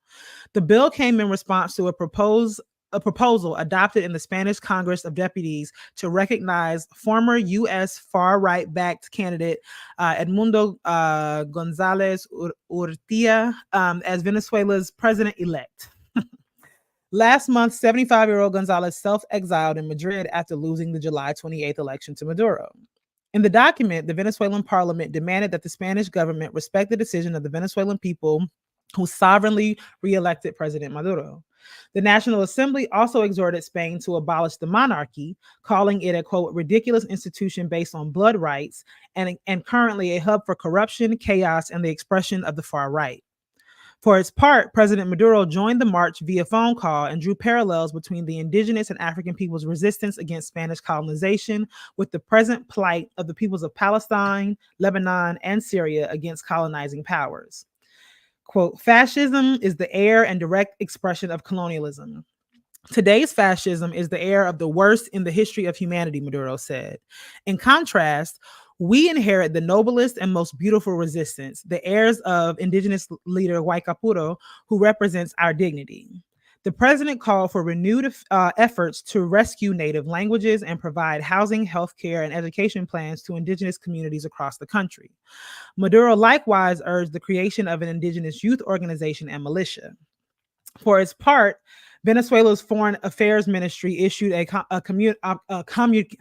S2: The bill came in response to a proposal adopted in the Spanish Congress of Deputies to recognize former U.S. far-right backed candidate Edmundo González Urrutia as Venezuela's president-elect. Last month, 75-year-old Gonzalez self-exiled in Madrid after losing the July 28th election to Maduro. In the document, the Venezuelan parliament demanded that the Spanish government respect the decision of the Venezuelan people who sovereignly re-elected President Maduro. The National Assembly also exhorted Spain to abolish the monarchy, calling it a, quote, ridiculous institution based on blood rights and currently a hub for corruption, chaos, and the expression of the far right. For its part, President Maduro joined the march via phone call and drew parallels between the Indigenous and African people's resistance against Spanish colonization with the present plight of the peoples of Palestine, Lebanon, and Syria against colonizing powers. Quote, fascism is the air and direct expression of colonialism. Today's fascism is the air of the worst in the history of humanity, Maduro said. In contrast, We inherit the noblest and most beautiful resistance, the heirs of indigenous leader Waikapuro, who represents our dignity. The president called for renewed efforts to rescue native languages and provide housing, healthcare, and education plans to indigenous communities across the country. Maduro likewise urged the creation of an indigenous youth organization and militia. For its part, Venezuela's Foreign Affairs Ministry issued a communique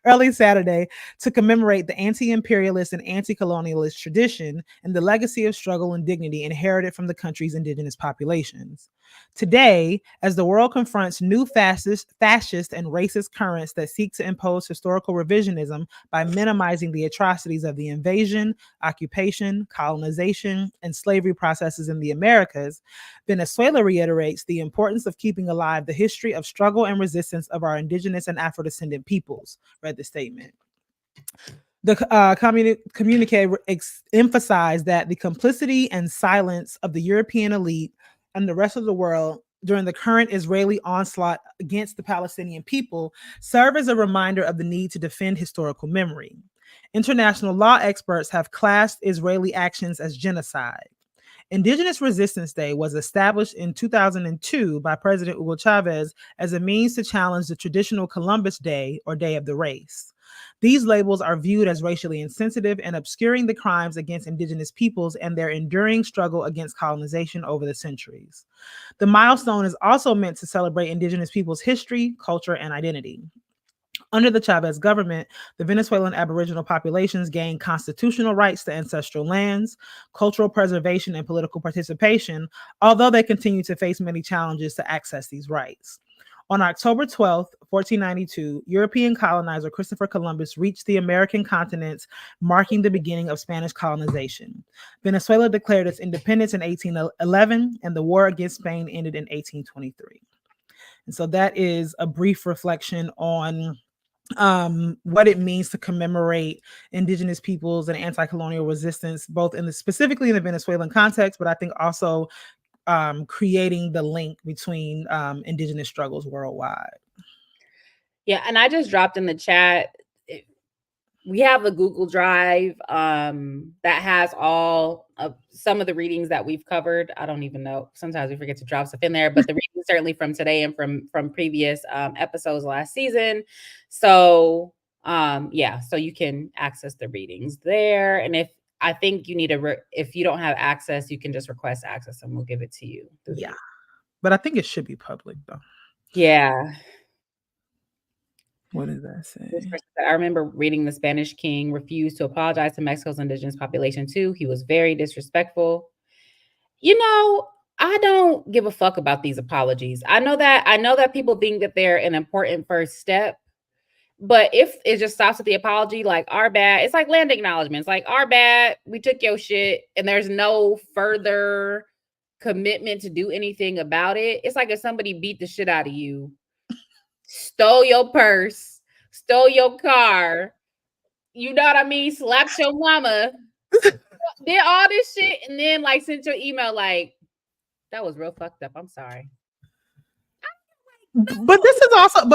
S2: early Saturday to commemorate the anti-imperialist and anti-colonialist tradition and the legacy of struggle and dignity inherited from the country's indigenous populations. Today, as the world confronts new fascist and racist currents that seek to impose historical revisionism by minimizing the atrocities of the invasion, occupation, colonization, and slavery processes in the Americas, Venezuela reiterates the importance of keeping alive the history of struggle and resistance of our indigenous and Afro-descendant peoples, read the statement. The communique emphasized that the complicity and silence of the European elite and the rest of the world during the current Israeli onslaught against the Palestinian people serve as a reminder of the need to defend historical memory. International law experts have classed Israeli actions as genocide. Indigenous Resistance Day was established in 2002 by President Hugo Chavez as a means to challenge the traditional Columbus Day or Day of the Race. These labels are viewed as racially insensitive and obscuring the crimes against indigenous peoples and their enduring struggle against colonization over the centuries. The milestone is also meant to celebrate indigenous peoples' history, culture, and identity. Under the Chavez government, the Venezuelan Aboriginal populations gained constitutional rights to ancestral lands, cultural preservation, and political participation, although they continue to face many challenges to access these rights. On October 12, 1492, European colonizer Christopher Columbus reached the American continent, marking the beginning of Spanish colonization. Venezuela declared its independence in 1811, and the war against Spain ended in 1823. And so that is a brief reflection on what it means to commemorate indigenous peoples and anti-colonial resistance, both specifically in the Venezuelan context, but I think also creating the link between indigenous struggles worldwide.
S1: Yeah, and I just dropped in the chat. We have a Google Drive that has all of some of the readings that we've covered. I don't even know. Sometimes we forget to drop stuff in there, but the readings certainly from today and from previous episodes last season. So yeah, so you can access the readings there. And if I think you need if you don't have access, you can just request access and we'll give it to you.
S2: Yeah, but I think it should be public though.
S1: Yeah.
S2: What does that say?
S1: I remember reading the Spanish king refused to apologize to Mexico's indigenous population too. He was very disrespectful. You know, I don't give a fuck about these apologies. I know that people think that they're an important first step, but if it just stops at the apology, like our bad, it's like land acknowledgments, like our bad, we took your shit, and there's no further commitment to do anything about it. It's like if somebody beat the shit out of you, stole your purse, stole your car, you know what I mean? Slapped your mama, did all this shit, and then like sent your email like, that was real fucked up. I'm sorry.
S2: But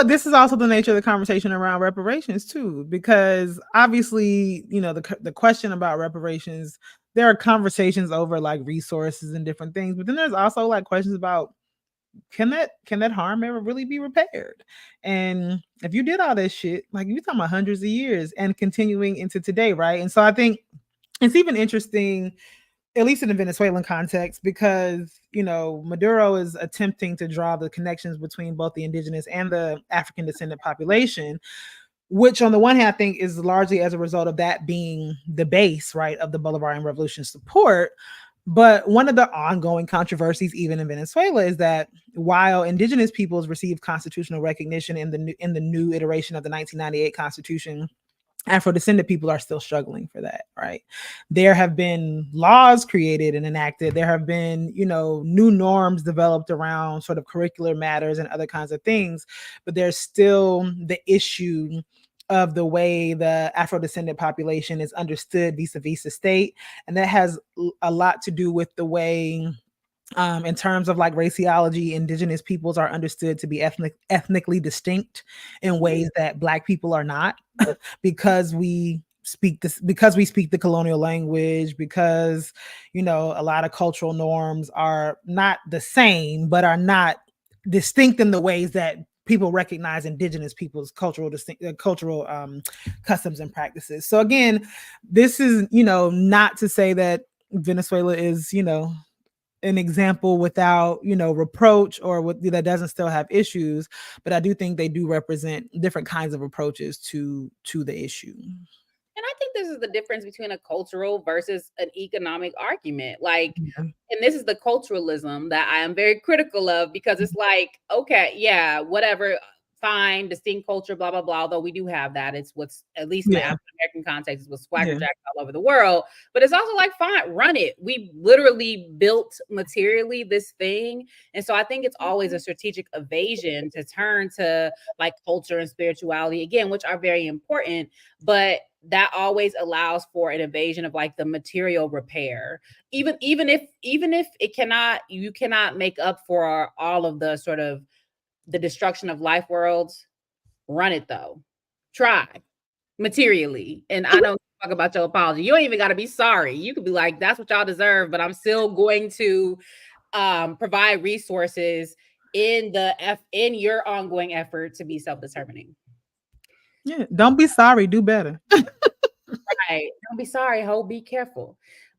S2: this is also the nature of the conversation around reparations too, because obviously, you know, the question about reparations, there are conversations over like resources and different things, but then there's also like questions about can that harm ever really be repaired? And if you did all this shit, like you're talking about hundreds of years and continuing into today, right? And so I think it's even interesting, at least in the Venezuelan context, because, you know, Maduro is attempting to draw the connections between both the indigenous and the African descendant population, which on the one hand, I think is largely as a result of that being the base, right, of the Bolivarian Revolution support. But one of the ongoing controversies, even in Venezuela, is that while indigenous peoples received constitutional recognition in the new iteration of the 1998 Constitution, Afro-descendant people are still struggling for that, right? There have been laws created and enacted. There have been, you know, new norms developed around sort of curricular matters and other kinds of things, but there's still the issue of the way the Afro-descendant population is understood vis-a-vis the state. And that has a lot to do with the way In terms of like raciology, indigenous peoples are understood to be ethnically distinct in ways that Black people are not, because we speak the colonial language, because a lot of cultural norms are not the same, but are not distinct in the ways that people recognize indigenous people's cultural customs and practices. So again, this is not to say that Venezuela is an example without reproach, or that doesn't still have issues, but I do think they do represent different kinds of approaches to the issue.
S1: And I think this is the difference between a cultural versus an economic argument. Like,
S2: Yeah.
S1: and this is the culturalism that I am very critical of, because it's like, okay, yeah, whatever, fine, distinct culture, blah, blah, blah. Although we do have that. It's what's, at least in the
S2: Yeah.
S1: African American context, is what's swagger
S2: Yeah.
S1: jacked all over the world. But it's also like, fine, run it. We literally built materially this thing. And so I think it's always a strategic evasion to turn to like culture and spirituality, again, which are very important, but that always allows for an invasion of like the material repair, even if you cannot make up for all of the sort of the destruction of life worlds. Run it though, try materially. And I don't talk about your apology, you ain't even got to be sorry, you could be like, that's what y'all deserve, but I'm still going to provide resources in your ongoing effort to be self-determining.
S2: Yeah, don't be sorry, do better.
S1: Right. Don't be sorry, ho. Be careful.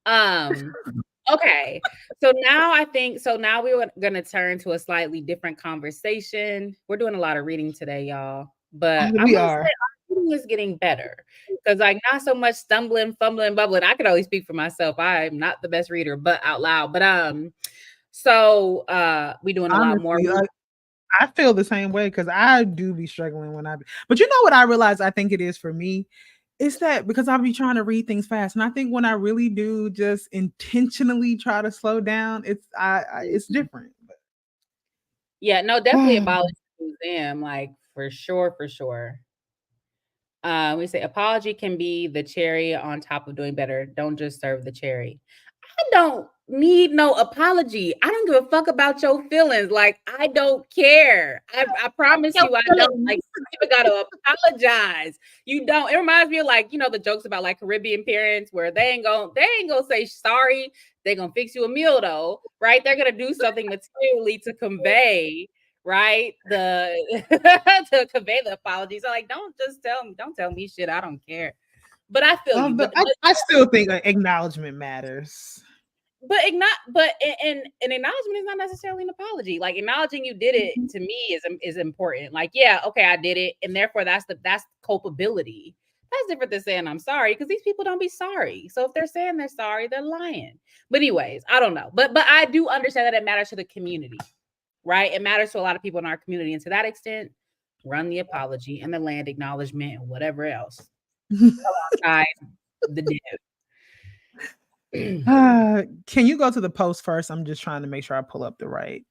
S1: Okay. So now we're gonna turn to a slightly different conversation. We're doing a lot of reading today, y'all. But I'm
S2: We
S1: gonna say
S2: are.
S1: our reading is getting better. Because like not so much stumbling, fumbling, bubbling. I could only speak for myself. I'm not the best reader, but out loud. But we doing a lot more.
S2: Honestly, I feel the same way, because I do be struggling but you know what I realize I think it is for me? It's that because I'll be trying to read things fast. And I think when I really do just intentionally try to slow down, it's different.
S1: Yeah, no, definitely abolish the museum, like for sure, for sure. We say apology can be the cherry on top of doing better. Don't just serve the cherry. I don't need no apology. I don't give a fuck about your feelings. Like, I don't care. I promise you, I don't. Like, you gotta apologize. You don't. It reminds me of like, the jokes about like Caribbean parents where they ain't gonna say sorry. They're gonna fix you a meal though, right? They're gonna do something materially to convey, right, the to convey the apology. So like, don't tell me shit. I don't care. But I feel you. But
S2: I still think acknowledgement matters.
S1: But an acknowledgement is not necessarily an apology. Like acknowledging you did it to me is important. Like, yeah, okay, I did it, and therefore that's culpability. That's different than saying I'm sorry, because these people don't be sorry. So if they're saying they're sorry, they're lying. But anyways, I don't know. But I do understand that it matters to the community, right? It matters to a lot of people in our community, and to that extent, run the apology and the land acknowledgement and whatever else alongside the dead.
S2: Can you go to the post first? I'm just trying to make sure I pull up the right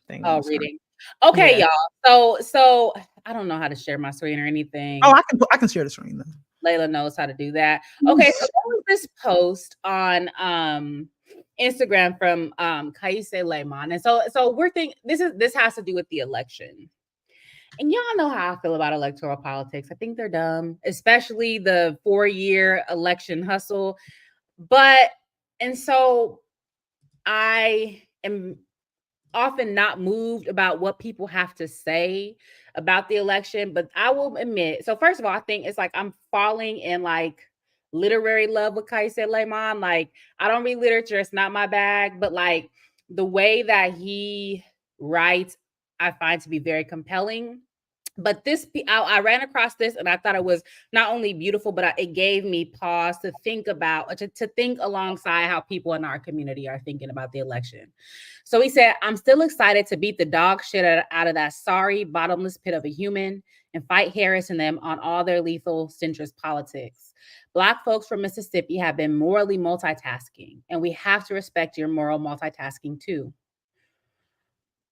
S2: thing.
S1: Oh, reading. Okay,
S2: Yeah.
S1: y'all. So I don't know how to share my screen or anything.
S2: Oh, I can share the screen though.
S1: Layla knows how to do that. Okay, so there was this post on Instagram from Kaise Lehman. And so we're thinking this has to do with the election. And y'all know how I feel about electoral politics. I think they're dumb, especially the 4-year election hustle. And so I am often not moved about what people have to say about the election, but I will admit, so first of all, I think it's like I'm falling in like literary love with Kaise Lehman. Like, I don't read literature, it's not my bag, but like the way that he writes, I find to be very compelling. But I ran across this and I thought it was not only beautiful, but it gave me pause to think about, to think alongside how people in our community are thinking about the election. So he said, I'm still excited to beat the dog shit out of that sorry, bottomless pit of a human and fight Harris and them on all their lethal centrist politics. Black folks from Mississippi have been morally multitasking, and we have to respect your moral multitasking too.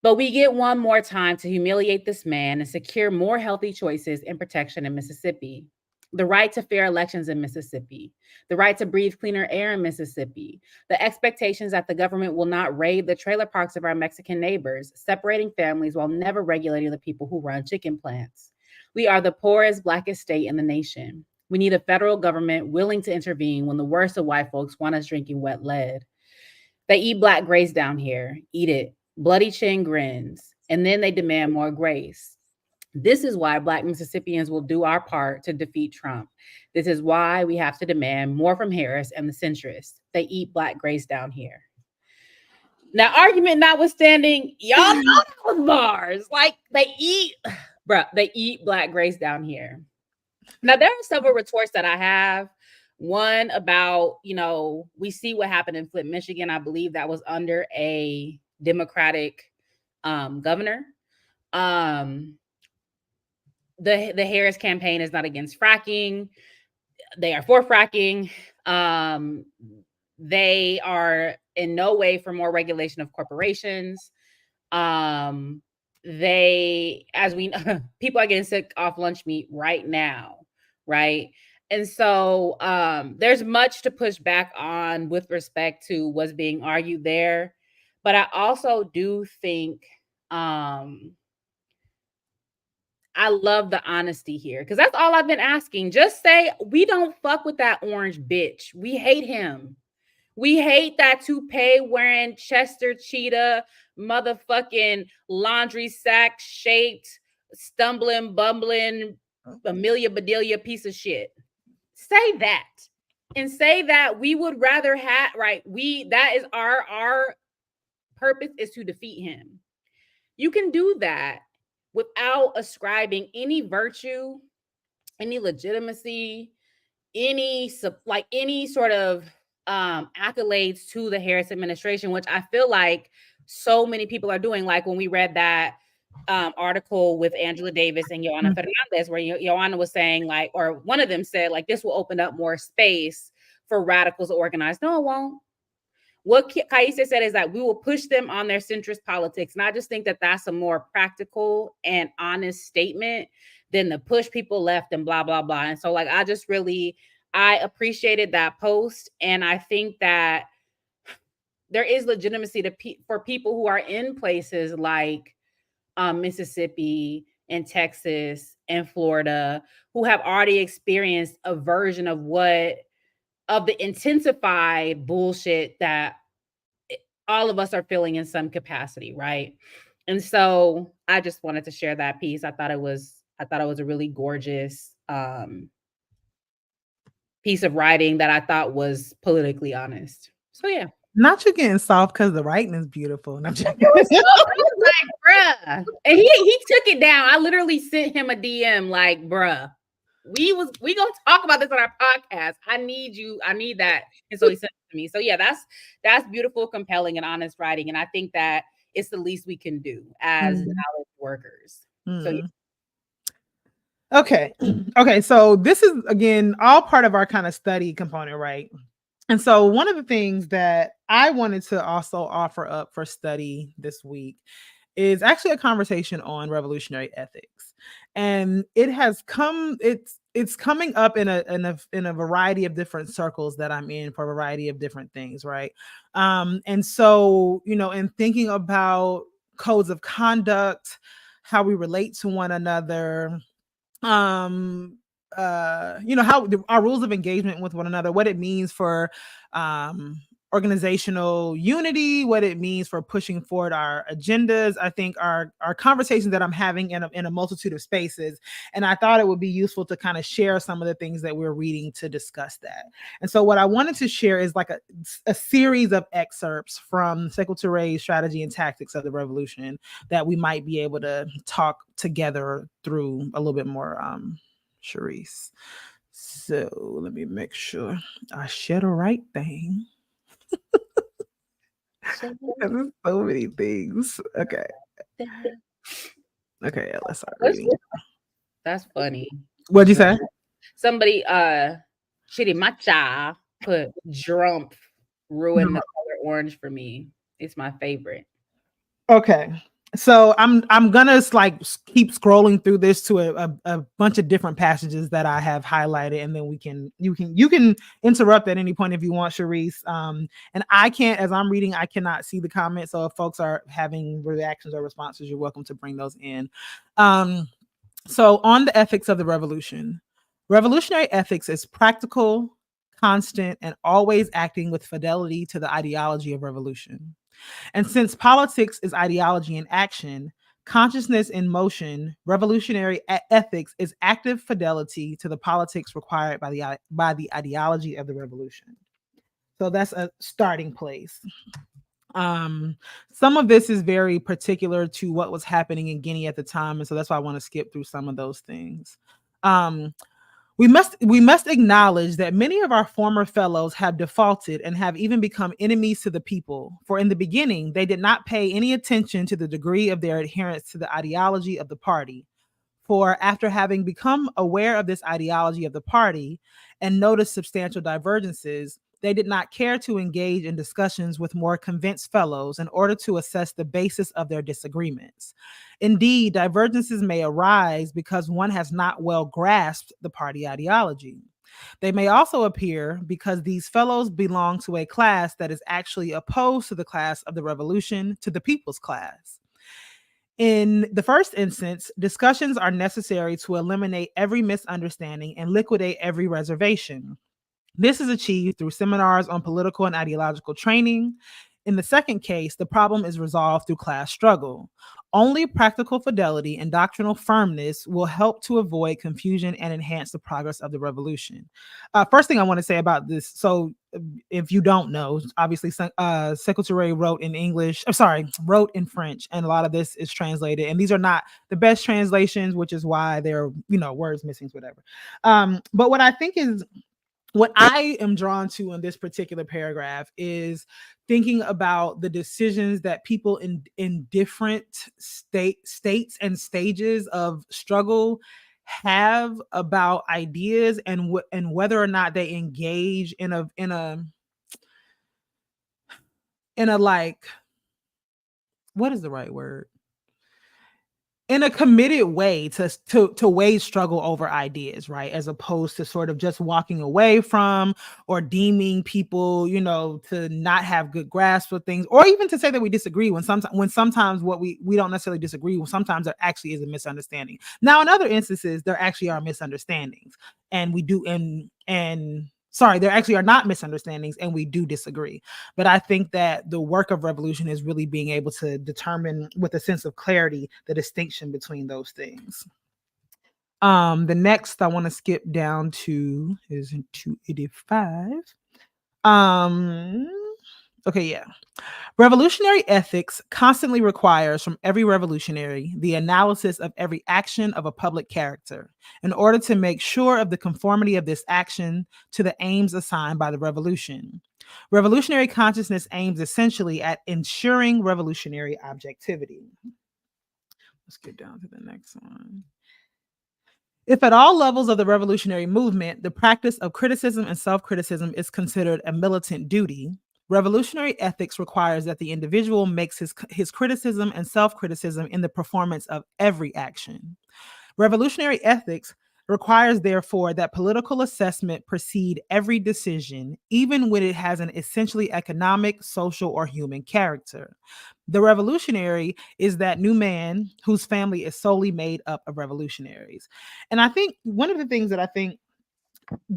S1: But we get one more time to humiliate this man and secure more healthy choices and protection in Mississippi. the right to fair elections in Mississippi, the right to breathe cleaner air in Mississippi, the expectations that the government will not raid the trailer parks of our Mexican neighbors, separating families while never regulating the people who run chicken plants. We are the poorest, blackest state in the nation. We need a federal government willing to intervene when the worst of white folks want us drinking wet lead. They eat black grace down here, eat it, bloody chin grins, and then they demand more grace. This is why Black Mississippians will do our part to defeat Trump. This is why we have to demand more from Harris and the centrists. They eat black grace down here. Now, argument notwithstanding, y'all know that was bars. Like they eat black grace down here. Now, there are several retorts that I have. One about, we see what happened in Flint, Michigan. I believe that was under a Democratic governor. The Harris campaign is not against fracking. They are for fracking. They are in no way for more regulation of corporations. They, as we know, people are getting sick off lunch meat right now, right? And so there's much to push back on with respect to what's being argued there. But I also do think I love the honesty here because that's all I've been asking. Just say, we don't fuck with that orange bitch. We hate him. We hate that toupee wearing Chester Cheetah, motherfucking laundry sack shaped, stumbling, bumbling, Amelia Bedelia piece of shit. Say that. And say that we would rather have, right? That is our purpose is to defeat him. You can do that without ascribing any virtue, any legitimacy, any sort of accolades to the Harris administration, which I feel like so many people are doing. Like when we read that article with Angela Davis and Joanna Fernandez, where Joanna was saying or one of them said this will open up more space for radicals to organize. No, it won't. What Kaisa said is that we will push them on their centrist politics. And I just think that that's a more practical and honest statement than to push people left and blah, blah, blah. And so I appreciated that post. And I think that there is legitimacy for people who are in places like Mississippi and Texas and Florida, who have already experienced a version of the intensified bullshit that all of us are feeling in some capacity, right? And so I just wanted to share that piece. I thought it was a really gorgeous piece of writing that I thought was politically honest. So yeah.
S2: Not you getting soft because the writing is beautiful. And I'm just
S1: bruh. And he took it down. I literally sent him a DM bruh. We gonna talk about this on our podcast. I need that. And so he sent it to me. So yeah, that's beautiful, compelling, and honest writing. And I think that it's the least we can do as knowledge workers. So yeah.
S2: Okay. So this is again all part of our kind of study component, right? And so one of the things that I wanted to also offer up for study this week is actually a conversation on revolutionary ethics. And it's coming up in a variety of different circles that I'm in for a variety of different things, right? And so, in thinking about codes of conduct, how we relate to one another, how our rules of engagement with one another, what it means for organizational unity, what it means for pushing forward our agendas. I think our conversations that I'm having in a multitude of spaces. And I thought it would be useful to kind of share some of the things that we're reading to discuss that. And so what I wanted to share is a series of excerpts from Sekou Touré's Strategy and Tactics of the Revolution that we might be able to talk together through a little bit more, Charisse. So let me make sure I share the right thing. There's so many things. Okay, let's start reading.
S1: That's funny.
S2: What'd you say?
S1: Somebody Chirimacha put Drump ruined the color orange for me. It's my favorite.
S2: Okay. So I'm gonna like keep scrolling through this to a bunch of different passages that I have highlighted, and then you can interrupt at any point if you want, Sharice. And I can't, as I'm reading, I cannot see the comments. So if folks are having reactions or responses, you're welcome to bring those in. So on the ethics of the revolution, revolutionary ethics is practical, constant, and always acting with fidelity to the ideology of revolution. And since politics is ideology in action, consciousness in motion, revolutionary ethics is active fidelity to the politics required by the ideology of the revolution. So that's a starting place. Some of this is very particular to what was happening in Guinea at the time, and so that's why I want to skip through some of those things. We must acknowledge that many of our former fellows have defaulted and have even become enemies to the people. For in the beginning, they did not pay any attention to the degree of their adherence to the ideology of the party. For after having become aware of this ideology of the party and noticed substantial divergences, they did not care to engage in discussions with more convinced fellows in order to assess the basis of their disagreements. Indeed, divergences may arise because one has not well grasped the party ideology. They may also appear because these fellows belong to a class that is actually opposed to the class of the revolution, to the people's class. In the first instance, discussions are necessary to eliminate every misunderstanding and liquidate every reservation. This is achieved through seminars on political and ideological training. In the second case, the problem is resolved through class struggle. Only practical fidelity and doctrinal firmness will help to avoid confusion and enhance the progress of the revolution. First thing I want to say about this, so if you don't know, obviously Secretary wrote in English, wrote in French, and a lot of this is translated, and these are not the best translations, which is why there are, words missing, whatever. But what I am drawn to in this particular paragraph is thinking about the decisions that people in different states and stages of struggle have about ideas and whether or not they engage in a like, what is the right word? In a committed way to wage struggle over ideas, right? As opposed to sort of just walking away from or deeming people, to not have good grasp of things, or even to say that we disagree when sometimes what we don't necessarily disagree with, sometimes there actually is a misunderstanding. Now, in other instances, there actually are misunderstandings, and we do there actually are not misunderstandings, and we do disagree. But I think that the work of revolution is really being able to determine with a sense of clarity the distinction between those things. The next I want to skip down to is in 285. Okay, yeah. Revolutionary ethics constantly requires from every revolutionary the analysis of every action of a public character in order to make sure of the conformity of this action to the aims assigned by the revolution. Revolutionary consciousness aims essentially at ensuring revolutionary objectivity. Let's get down to the next one. If at all levels of the revolutionary movement, the practice of criticism and self-criticism is considered a militant duty, revolutionary ethics requires that the individual makes his criticism and self-criticism in the performance of every action. Revolutionary ethics requires, therefore, that political assessment precede every decision, even when it has an essentially economic, social, or human character. The revolutionary is that new man whose family is solely made up of revolutionaries. And I think one of the things that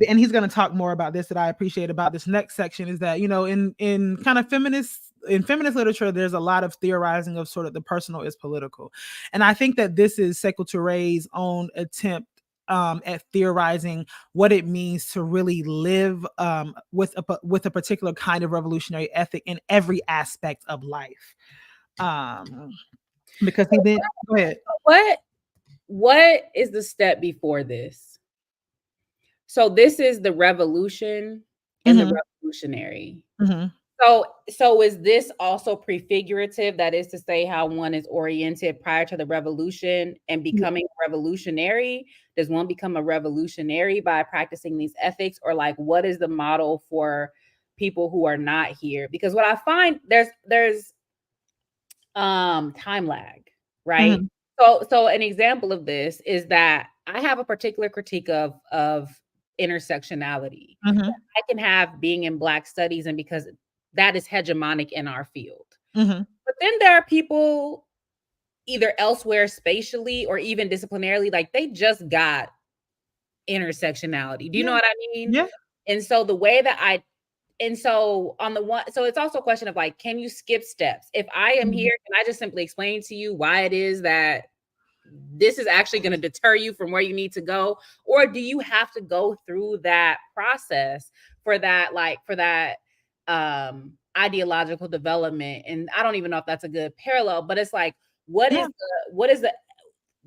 S2: and he's going to talk more about this, that I appreciate about this next section, is that, in kind of feminist literature, there's a lot of theorizing of sort of the personal is political. And I think that this is Sekou Touré's own attempt at theorizing what it means to really live with a particular kind of revolutionary ethic in every aspect of life. Because he then, go ahead.
S1: What is the step before this? So this is the revolution and the revolutionary. So is this also prefigurative? That is to say, how one is oriented prior to the revolution and becoming revolutionary? Does one become a revolutionary by practicing these ethics, or like, what is the model for people who are not here? Because what I find there's Time lag, right? So an example of this is that I have a particular critique of intersectionality that I can have being in Black studies, and because that is hegemonic in our field. But then there are people either elsewhere spatially or even disciplinarily, like they just got intersectionality. Do you know what I mean?
S2: Yeah.
S1: And so the way that on the one, so it's also a question of like, can you skip steps? If I am here, can I just simply explain to you why it is that this is actually going to deter you from where you need to go? Or do you have to go through that process for that, ideological development? And I don't even know if that's a good parallel, but it's like, what is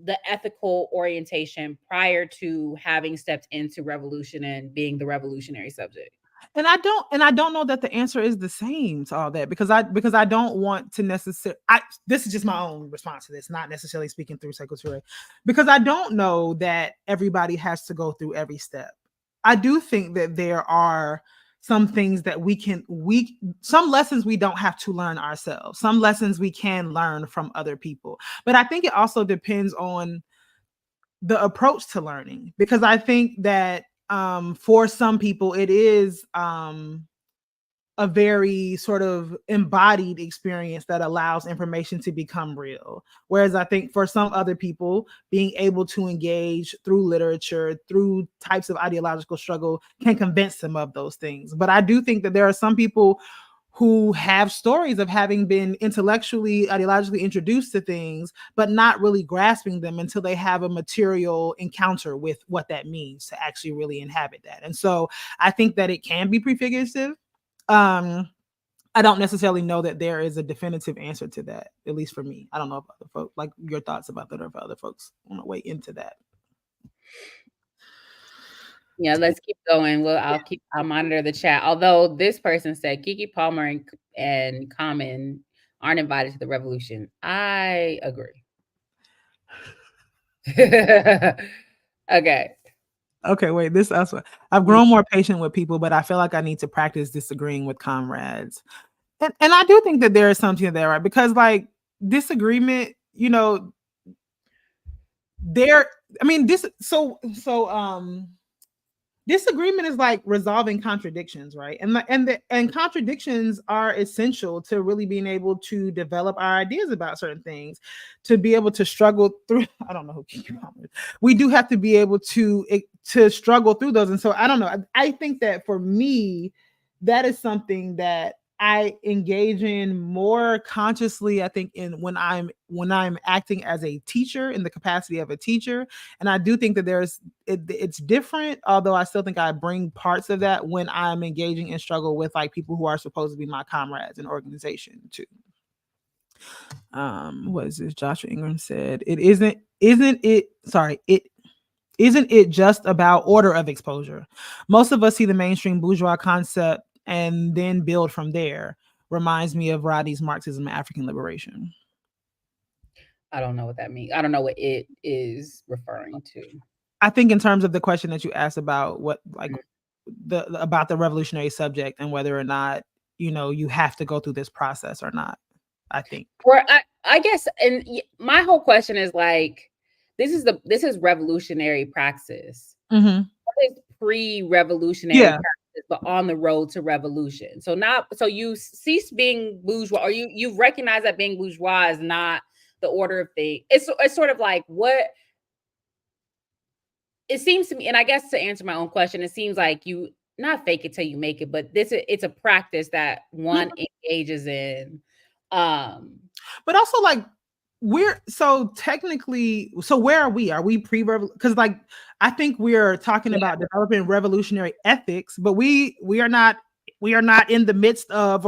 S1: the ethical orientation prior to having stepped into revolution and being the revolutionary subject?
S2: And I don't know that the answer is the same to all that, because I don't want to necessarily, this is just my own response to this, not necessarily speaking through psychotherapy, because I don't know that everybody has to go through every step. I do think that there are some things that some lessons we don't have to learn ourselves. Some lessons we can learn from other people. But I think it also depends on the approach to learning, because I think that for some people it is a very sort of embodied experience that allows information to become real. Whereas I think for some other people, being able to engage through literature, through types of ideological struggle, can convince them of those things. But I do think that there are some people who have stories of having been intellectually, ideologically introduced to things, but not really grasping them until they have a material encounter with what that means to actually really inhabit that. And so I think that it can be prefigurative. I don't necessarily know that there is a definitive answer to that, at least for me. I don't know if other folks, like your thoughts about that, or if other folks want to weigh into that.
S1: Yeah, let's keep going. Well, I'll monitor the chat. Although this person said Kiki Palmer and Common aren't invited to the revolution. I agree. Okay.
S2: Okay, wait, this also, I've grown more patient with people, but I feel like I need to practice disagreeing with comrades. And I do think that there is something there, right? Because like disagreement, disagreement is like resolving contradictions, right? And contradictions are essential to really being able to develop our ideas about certain things, to be able to struggle through. I don't know who we do have to be able to struggle through those. And so I don't know. I think that for me, that is something that I engage in more consciously, I think, in when I'm acting as a teacher, in the capacity of a teacher. And I do think that it's different, although I still think I bring parts of that when I'm engaging in struggle with like people who are supposed to be my comrades in organization too. What is this? Joshua Ingram said, isn't it just about order of exposure? Most of us see the mainstream bourgeois concept and then build from there. Reminds me of Rodney's Marxism and African liberation.
S1: I don't know what that means. I don't know what it is referring to.
S2: I think in terms of the question that you asked about what, like, about the revolutionary subject and whether or not, you have to go through this process or not, I think.
S1: Or I guess, and my whole question is like, this is revolutionary praxis.
S2: Mm-hmm.
S1: What is pre-revolutionary praxis, but on the road to revolution? So you cease being bourgeois, or you recognize that being bourgeois is not the order of things. It's sort of like what it seems to me, and I guess to answer my own question, it seems like you not fake it till you make it, but it's a practice that one engages in.
S2: But also like where are we? Are we pre-revolution? Because like I think we're talking about developing revolutionary ethics, but we are not in the midst of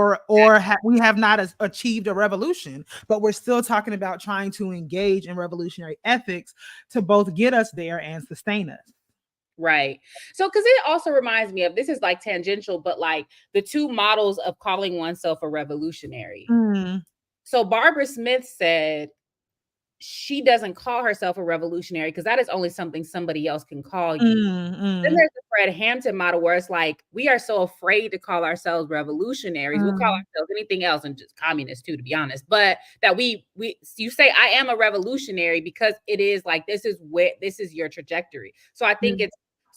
S2: we have not achieved a revolution, but we're still talking about trying to engage in revolutionary ethics to both get us there and sustain us.
S1: Right. So, because it also reminds me of, this is like tangential, but like the two models of calling oneself a revolutionary. So Barbara Smith said she doesn't call herself a revolutionary because that is only something somebody else can call you. Then there's the Fred Hampton model where it's like, we are so afraid to call ourselves revolutionaries. We'll call ourselves anything else, and just communists too, to be honest. But that you say, I am a revolutionary because it is like, this is your trajectory. So I think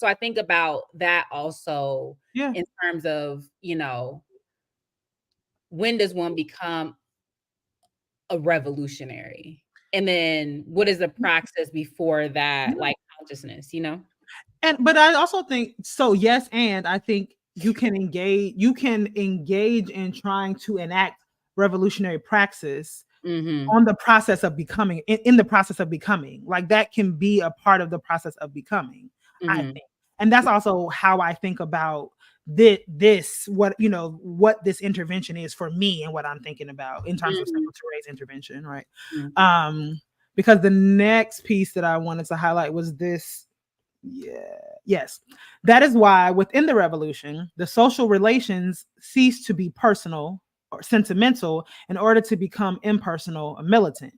S1: I think about that also in terms of, when does one become a revolutionary? And then what is the praxis before that, like consciousness,
S2: But I also think so, yes, and I think you can engage in trying to enact revolutionary praxis on the process of becoming, in the process of becoming. Like, that can be a part of the process of becoming, I think. And that's also how I think about this, what this intervention is for me, and what I'm thinking about in terms of Simple Touré's intervention, right? Because the next piece that I wanted to highlight was this. Yes. That is why within the revolution, the social relations cease to be personal or sentimental in order to become impersonal or militant.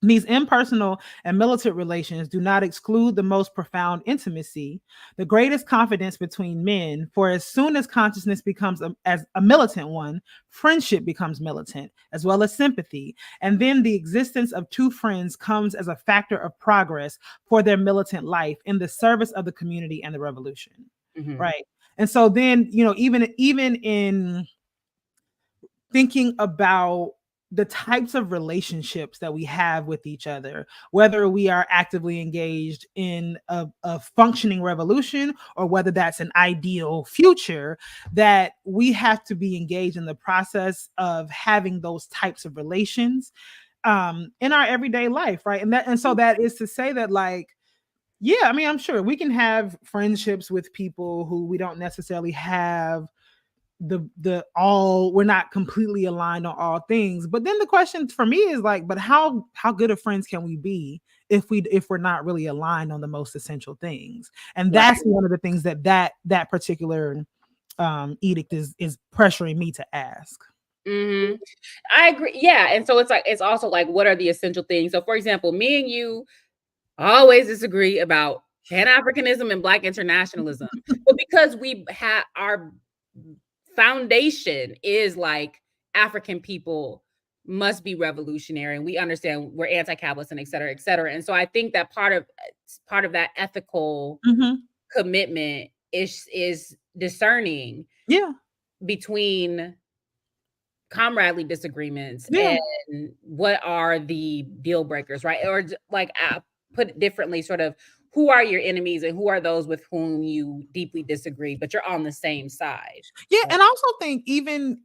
S2: These impersonal and militant relations do not exclude the most profound intimacy, the greatest confidence between men, for as soon as consciousness becomes as a militant one, friendship becomes militant, as well as sympathy. And then the existence of two friends comes as a factor of progress for their militant life in the service of the community and the revolution. Right. And so then, even in thinking about the types of relationships that we have with each other, whether we are actively engaged in a functioning revolution or whether that's an ideal future, that we have to be engaged in the process of having those types of relations in our everyday life, right? And so that is to say that, like, yeah, I mean, I'm sure we can have friendships with people who we don't necessarily have we're not completely aligned on all things. But then the question for me is like, but how good of friends can we be if we're not really aligned on the most essential things? And that's one of the things that particular edict is pressuring me to ask.
S1: I agree. Yeah. And so it's also like, what are the essential things? So for example, me and you always disagree about Pan-Africanism and Black internationalism, but because we have our foundation is like African people must be revolutionary, and we understand we're anti-capitalist and et cetera, et cetera. And so I think that part of that ethical commitment is discerning between comradely disagreements and what are the deal breakers, right? Or like put it differently, sort of, who are your enemies and who are those with whom you deeply disagree, but you're on the same side.
S2: Yeah, and I also think even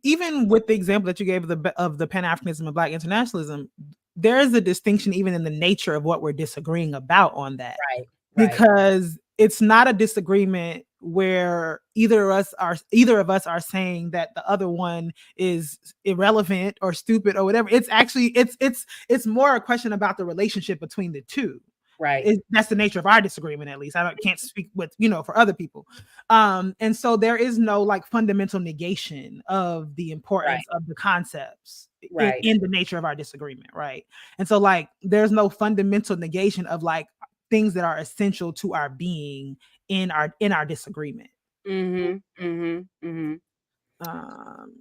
S2: with the example that you gave of the Pan-Africanism and Black internationalism, there is a distinction even in the nature of what we're disagreeing about on that.
S1: Right.
S2: Because it's not a disagreement where either of us are saying that the other one is irrelevant or stupid or whatever. It's actually it's more a question about the relationship between the two.
S1: Right.
S2: That's the nature of our disagreement, at least. I can't speak with, for other people. And so there is no like fundamental negation of the importance of the concepts in the nature of our disagreement. Right. And so like, there's no fundamental negation of like things that are essential to our being in our disagreement.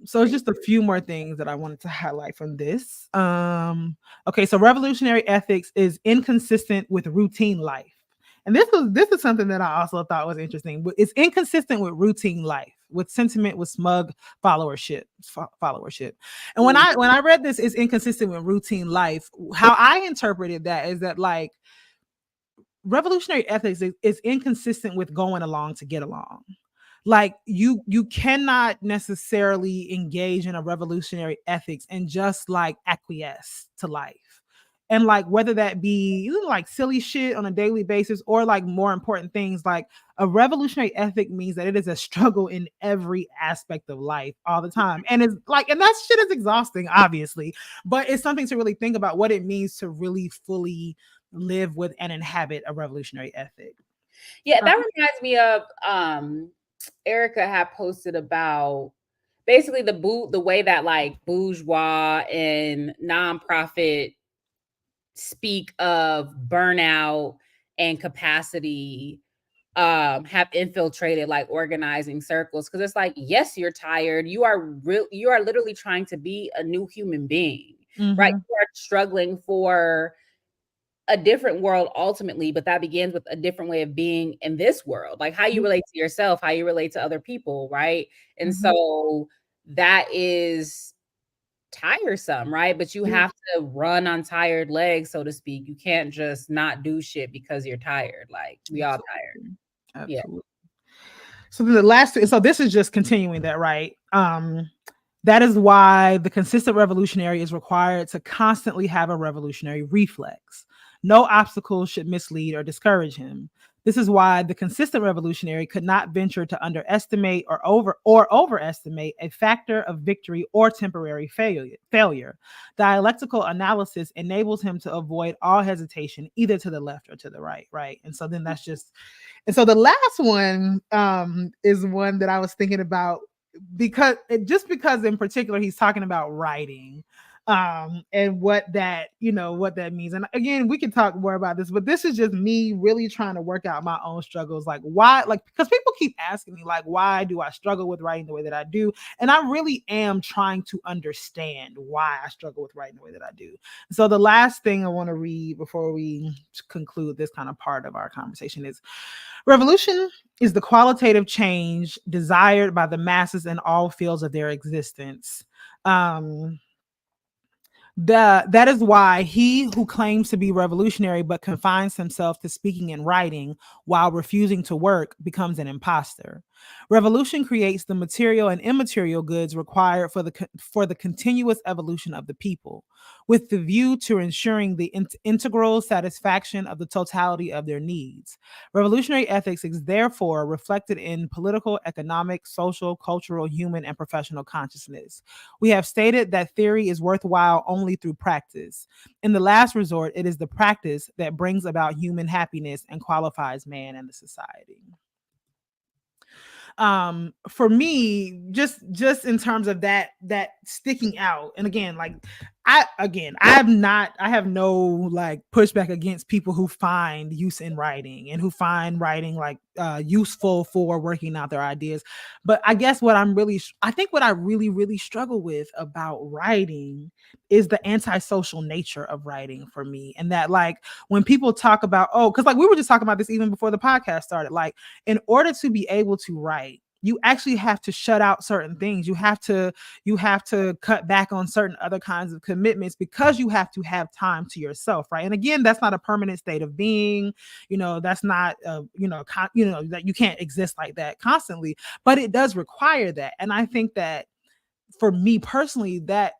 S2: So it's just a few more things that I wanted to highlight from this. Okay, so revolutionary ethics is inconsistent with routine life. And this is something that I also thought was interesting. It's inconsistent with routine life, with sentiment, with smug followership. And when I read this, it's inconsistent with routine life. How I interpreted that is that like revolutionary ethics is inconsistent with going along to get along. Like you cannot necessarily engage in a revolutionary ethics and just like acquiesce to life. And like whether that be like silly shit on a daily basis or like more important things, like a revolutionary ethic means that it is a struggle in every aspect of life all the time. And it's like, and that shit is exhausting, obviously, but it's something to really think about what it means to really fully live with and inhabit a revolutionary ethic.
S1: Yeah, that reminds me of Erica had posted about basically the way that like bourgeois and nonprofit speak of burnout and capacity have infiltrated like organizing circles, because it's like, yes, you're tired, you are literally trying to be a new human being, right?
S2: Mhm.
S1: You are struggling for a different world ultimately, but that begins with a different way of being in this world, like how you
S2: Yeah.
S1: relate to yourself, how you relate to other people, right? And
S2: Mhm.
S1: so that is tiresome, right? But you
S2: Yeah.
S1: have to run on tired legs, so to speak. You can't just not do shit because you're tired. Like, we all tired.
S2: Absolutely.
S1: Yeah.
S2: Absolutely. So then the last, so this is just continuing that, right? That is why the consistent revolutionary is required to constantly have a revolutionary reflex. No obstacle should mislead or discourage him. This is why the consistent revolutionary could not venture to underestimate or overestimate a factor of victory or temporary failure. Dialectical analysis enables him to avoid all hesitation, either to the left or to the right, right? And so then that's just, and so the last one is one that I was thinking about, because because in particular he's talking about writing, and what that, what that means. And again, we can talk more about this, but this is just me really trying to work out my own struggles, like why, like, because people keep asking me like, why do I struggle with writing the way that I do? And I really am trying to understand why I struggle with writing the way that I do. So the last thing I want to read before we conclude this kind of part of our conversation is: revolution is the qualitative change desired by the masses in all fields of their existence. Um, that is why he who claims to be revolutionary but confines himself to speaking and writing while refusing to work becomes an imposter. Revolution creates the material and immaterial goods required for the continuous evolution of the people, with the view to ensuring the integral satisfaction of the totality of their needs. Revolutionary ethics is therefore reflected in political, economic, social, cultural, human, and professional consciousness. We have stated that theory is worthwhile only through practice. In the last resort, it is the practice that brings about human happiness and qualifies man and the society. For me, just in terms of that sticking out, and again, like, I have no like pushback against people who find use in writing and who find writing like useful for working out their ideas. But I guess I think what I really struggle with about writing is the antisocial nature of writing for me. And that, like, when people talk about, oh, because like we were just talking about this even before the podcast started, like, in order to be able to write, you actually have to shut out certain things. You have to cut back on certain other kinds of commitments, because you have to have time to yourself, right? And again, that's not a permanent state of being. That's not that you can't exist like that constantly, but it does require that. And I think that for me personally, that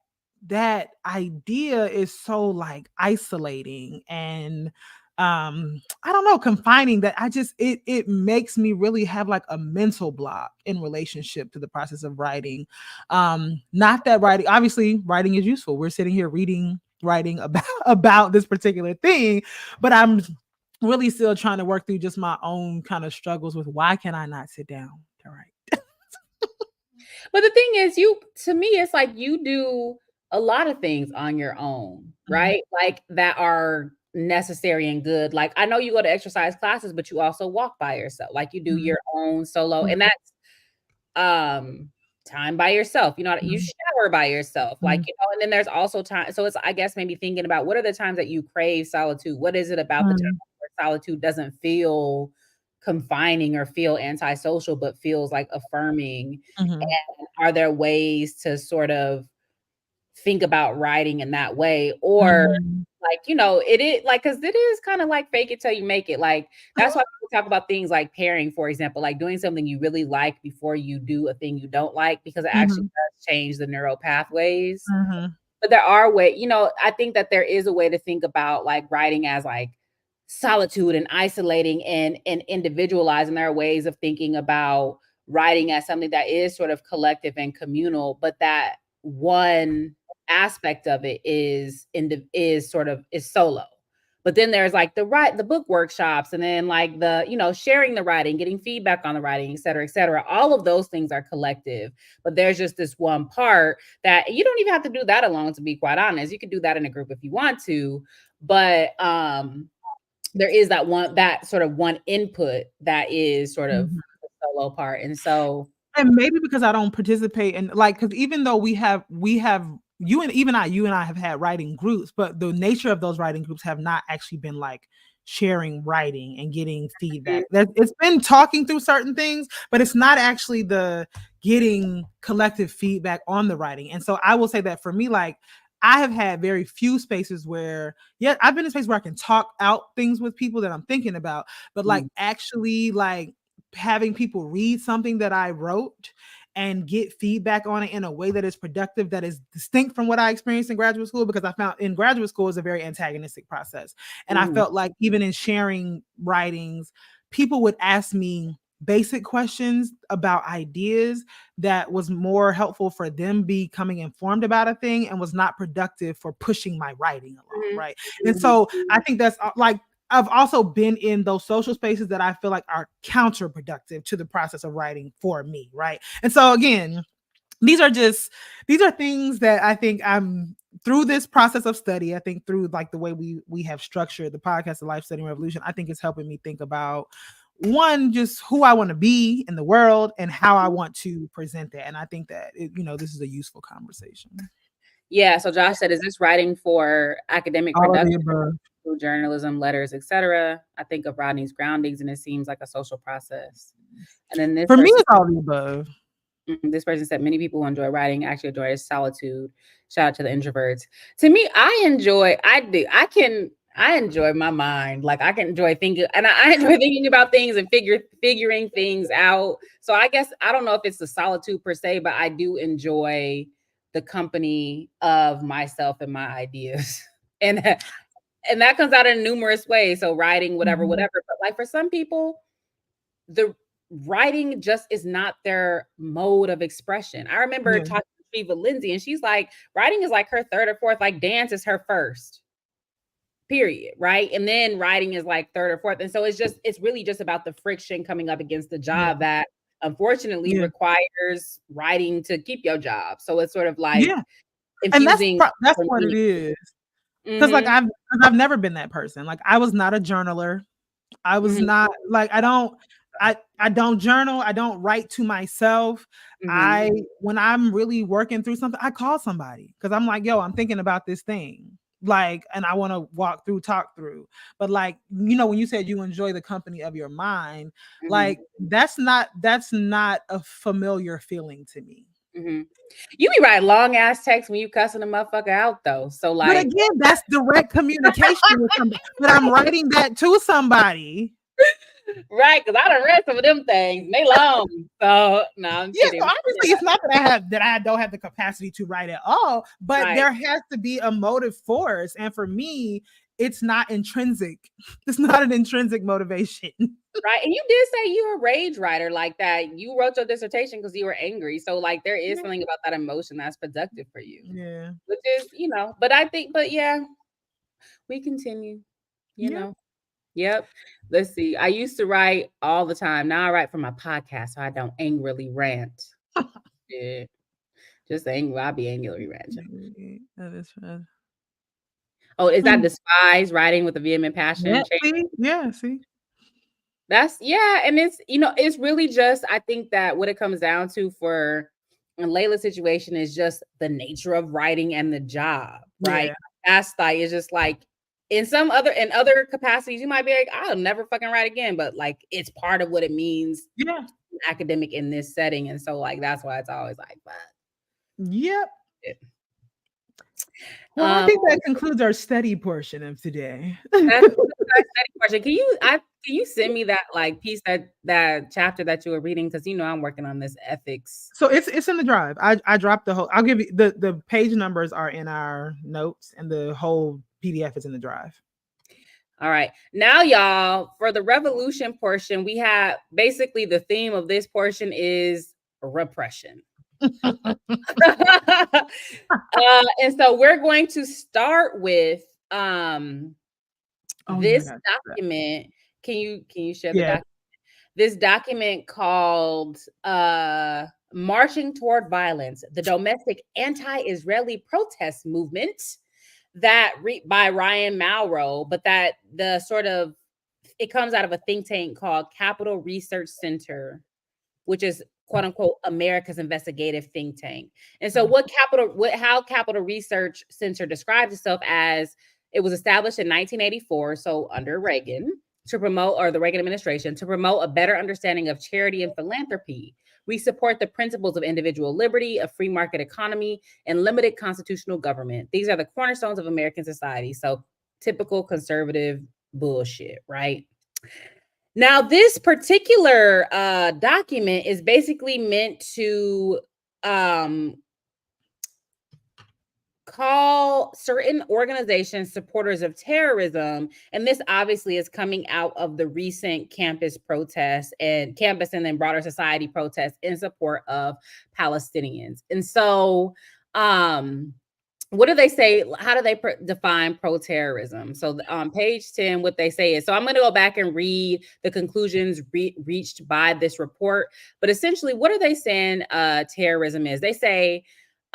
S2: idea is so like isolating and I don't know, confining, that it makes me really have like a mental block in relationship to the process of writing. Not that writing, obviously writing is useful, we're sitting here writing about about this particular thing, but I'm really still trying to work through just my own kind of struggles with why can I not sit down to write.
S1: But the thing is, to me, it's like you do a lot of things on your own,
S2: Mhm.
S1: right? Like, that are necessary and good. Like, I know you go to exercise classes, but you also walk by yourself. Like, you do
S2: Mhm.
S1: your own solo, and
S2: Mhm.
S1: that's time by yourself. You
S2: Mhm.
S1: shower by yourself, like,
S2: Mhm.
S1: and then there's also time. So it's, I guess, maybe thinking about what are the times that you crave solitude? What is it about the time
S2: Mhm.
S1: where solitude doesn't feel confining or feel antisocial, but feels like affirming?
S2: Mhm.
S1: Are there ways to sort of think about writing in that way? Or,
S2: Mhm.
S1: like, it is like, because it is kind of like fake it till you make it. Like, that's why people talk about things like pairing, for example, like doing something you really like before you do a thing you don't like, because it actually
S2: Mhm.
S1: does change the neural pathways.
S2: Mhm.
S1: But there are ways, I think that there is a way to think about like writing as like solitude and isolating and individualizing. There are ways of thinking about writing as something that is sort of collective and communal, but that one aspect of it is solo. But then there's like the book workshops, and then like the sharing the writing, getting feedback on the writing, et cetera, et cetera. All of those things are collective, but there's just this one part that you don't even have to do that alone, to be quite honest. You could do that in a group if you want to, but there is that sort of one input that is sort of the solo part. And so,
S2: and maybe because I don't participate in, like, because even though we have you and I have had writing groups, but the nature of those writing groups have not actually been like sharing writing and getting feedback. That it's been talking through certain things, but it's not actually the getting collective feedback on the writing. And so I will say that for me, like, I have had very few spaces where, yeah, I've been in a space where I can talk out things with people that I'm thinking about, but like actually like having people read something that I wrote and get feedback on it in a way that is productive, that is distinct from what I experienced in graduate school, because I found in graduate school is a very antagonistic process. And I felt like even in sharing writings, people would ask me basic questions about ideas that was more helpful for them becoming informed about a thing and was not productive for pushing my writing along, right? And so I think that's like, I've also been in those social spaces that I feel like are counterproductive to the process of writing for me, right? And so again, these are things that I think I'm through this process of study. I think through like the way we have structured the podcast, The Life Studying Revolution, I think it's helping me think about, one, just who I want to be in the world and how I want to present that. And I think that this is a useful conversation.
S1: Yeah. So Josh said, is this writing for academic production, journalism, letters, etc.? I think of Rodney's groundings, and it seems like a social process. And then this,
S2: for me, it's all the above.
S1: This person said many people who enjoy writing actually enjoy solitude. Shout out to the introverts. To me, I enjoy my mind. Like I can enjoy thinking, and I enjoy thinking about things and figuring things out. So I guess I don't know if it's the solitude per se, but I do enjoy the company of myself and my ideas. And that comes out in numerous ways. So writing, whatever. But like for some people, the writing just is not their mode of expression. I remember talking to Shiva Lindsay, and she's like, writing is like her third or fourth, like dance is her first. Period. Right. And then writing is like third or fourth. And so it's really just about the friction coming up against the job that unfortunately requires writing to keep your job. So it's sort of like infusing.
S2: And that's what it is. Because like I've never been that person. Like I was not a journaler. I was not like, I don't journal. I don't write to myself. When I'm really working through something, I call somebody because I'm like, yo, I'm thinking about this thing. Like, and I want to talk through. But like, when you said you enjoy the company of your mind, like that's not a familiar feeling to me.
S1: You be writing long ass texts when you cussing a motherfucker out though. So like,
S2: but again, that's direct communication with somebody. But I'm writing that to somebody.
S1: Right, because I done read some of them things. They long. So no, I'm kidding.
S2: So obviously it's not that I don't have the capacity to write at all, but there has to be a motive force. And for me, it's not intrinsic. It's not an intrinsic motivation.
S1: Right. And you did say you're a rage writer, like that. You wrote your dissertation because you were angry. So like there is something about that emotion that's productive for you.
S2: Yeah.
S1: Which is, but I think, we continue, know. Yep. Let's see. I used to write all the time. Now I write for my podcast so I don't angrily rant. Yeah. Just angry. I'll be angrily ranting.
S2: That is fun.
S1: Oh, is that despise writing with a vehement passion?
S2: See.
S1: That's and it's it's really just, I think that what it comes down to for Layla's situation is just the nature of writing and the job, right? That's like, it's just like in other capacities, you might be like, I'll never fucking write again, but like it's part of what it means academic in this setting. And so like that's why it's always like
S2: Yep. Well, I think that concludes our study portion of today.
S1: That's our study portion. Can you send me that like piece, that chapter that you were reading? Because I'm working on this ethics.
S2: So it's in the drive. I dropped the whole. I'll give you the page numbers are in our notes, and the whole PDF is in the drive.
S1: All right. Now, y'all, for the revolution portion, we have basically the theme of this portion is repression. And so we're going to start with this document. Can you share the document? This document called Marching Toward Violence, the Domestic Anti-Israeli Protest Movement, that by Ryan Malraux, but that it comes out of a think tank called Capital Research Center, which is quote unquote America's investigative think tank. And so how Capital Research Center describes itself as, it was established in 1984, so under Reagan, to promote, or the Reagan administration, to promote a better understanding of charity and philanthropy. We support the principles of individual liberty, a free market economy, and limited constitutional government. These are the cornerstones of American society. So typical conservative bullshit, right? Now, this particular document is basically meant to call certain organizations supporters of terrorism. And this obviously is coming out of the recent campus protests and then broader society protests in support of Palestinians. And so, what do they say? How do they define pro-terrorism? So on page 10, what they say is, so I'm going to go back and read the conclusions reached by this report. But essentially, what are they saying terrorism is? They say,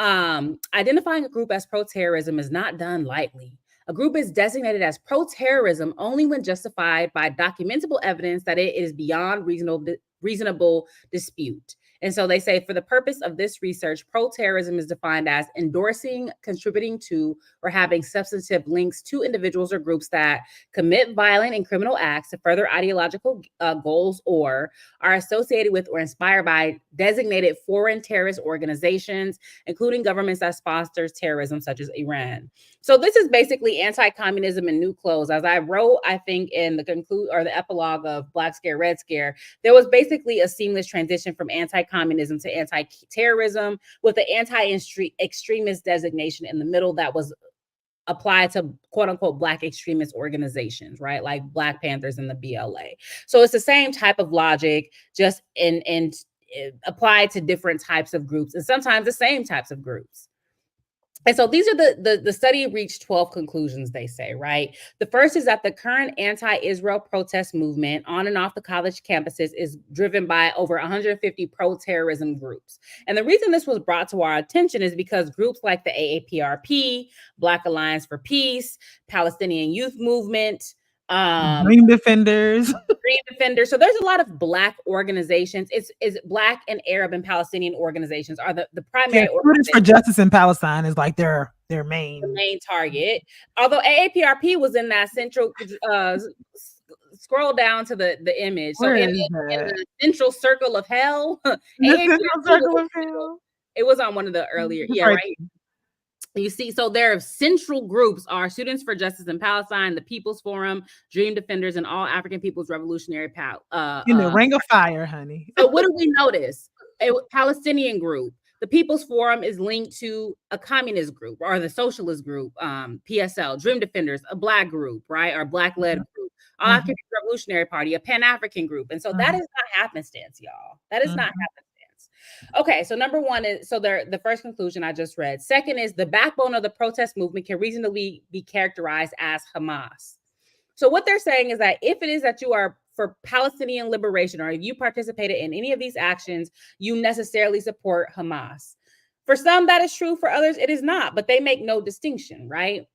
S1: identifying a group as pro-terrorism is not done lightly. A group is designated as pro-terrorism only when justified by documentable evidence that it is beyond reasonable dispute. And so they say, for the purpose of this research, pro-terrorism is defined as endorsing, contributing to, or having substantive links to individuals or groups that commit violent and criminal acts to further ideological goals, or are associated with or inspired by designated foreign terrorist organizations, including governments that sponsors terrorism, such as Iran. So this is basically anti-communism in new clothes. As I wrote, I think in the epilogue of Black Scare, Red Scare, there was basically a seamless transition from anti-communism to anti-terrorism, with the anti-extremist designation in the middle that was applied to quote unquote Black extremist organizations, right? Like Black Panthers and the BLA. So it's the same type of logic, just in applied to different types of groups, and sometimes the same types of groups. And so these are the study reached 12 conclusions, they say, right? The first is that the current anti-Israel protest movement on and off the college campuses is driven by over 150 pro-terrorism groups. And the reason this was brought to our attention is because groups like the AAPRP, Black Alliance for Peace, Palestinian Youth Movement,
S2: Dream Defenders.
S1: So there's a lot of Black organizations. It's Black and Arab and Palestinian organizations are the primary.
S2: Students for Justice in Palestine is like their main
S1: target. Although AAPRP was in that central. Scroll down to the image. So in the central circle of hell, it was on one of the earlier. Yeah, right. You see, so their central groups are Students for Justice in Palestine, the People's Forum, Dream Defenders, and All African People's Revolutionary
S2: Ring of Fire, honey.
S1: So what do we notice? A Palestinian group. The People's Forum is linked to a communist group or the socialist group, PSL. Dream Defenders, a Black group, right? Or Black-led group. All African Revolutionary Party, a Pan-African group. And so that is not happenstance, y'all. That is not happenstance. Okay, so number one is, so the first conclusion I just read. Second is, the backbone of the protest movement can reasonably be characterized as Hamas. So what they're saying is that if it is that you are for Palestinian liberation, or if you participated in any of these actions, you necessarily support Hamas. For some, that is true. For others, it is not, but they make no distinction, right?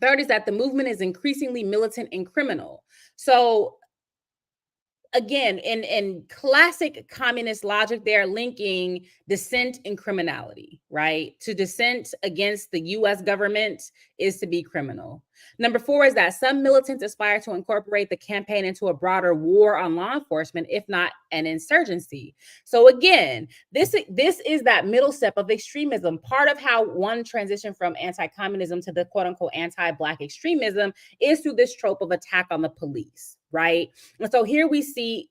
S1: Third is that the movement is increasingly militant and criminal. So again, in classic communist logic, they are linking dissent and criminality, right? To dissent against the US government is to be criminal. Number four is that some militants aspire to incorporate the campaign into a broader war on law enforcement, if not an insurgency. So again, this is that middle step of extremism. Part of how one transition from anti-communism to the quote unquote anti-Black extremism is through this trope of attack on the police, right? And so here we see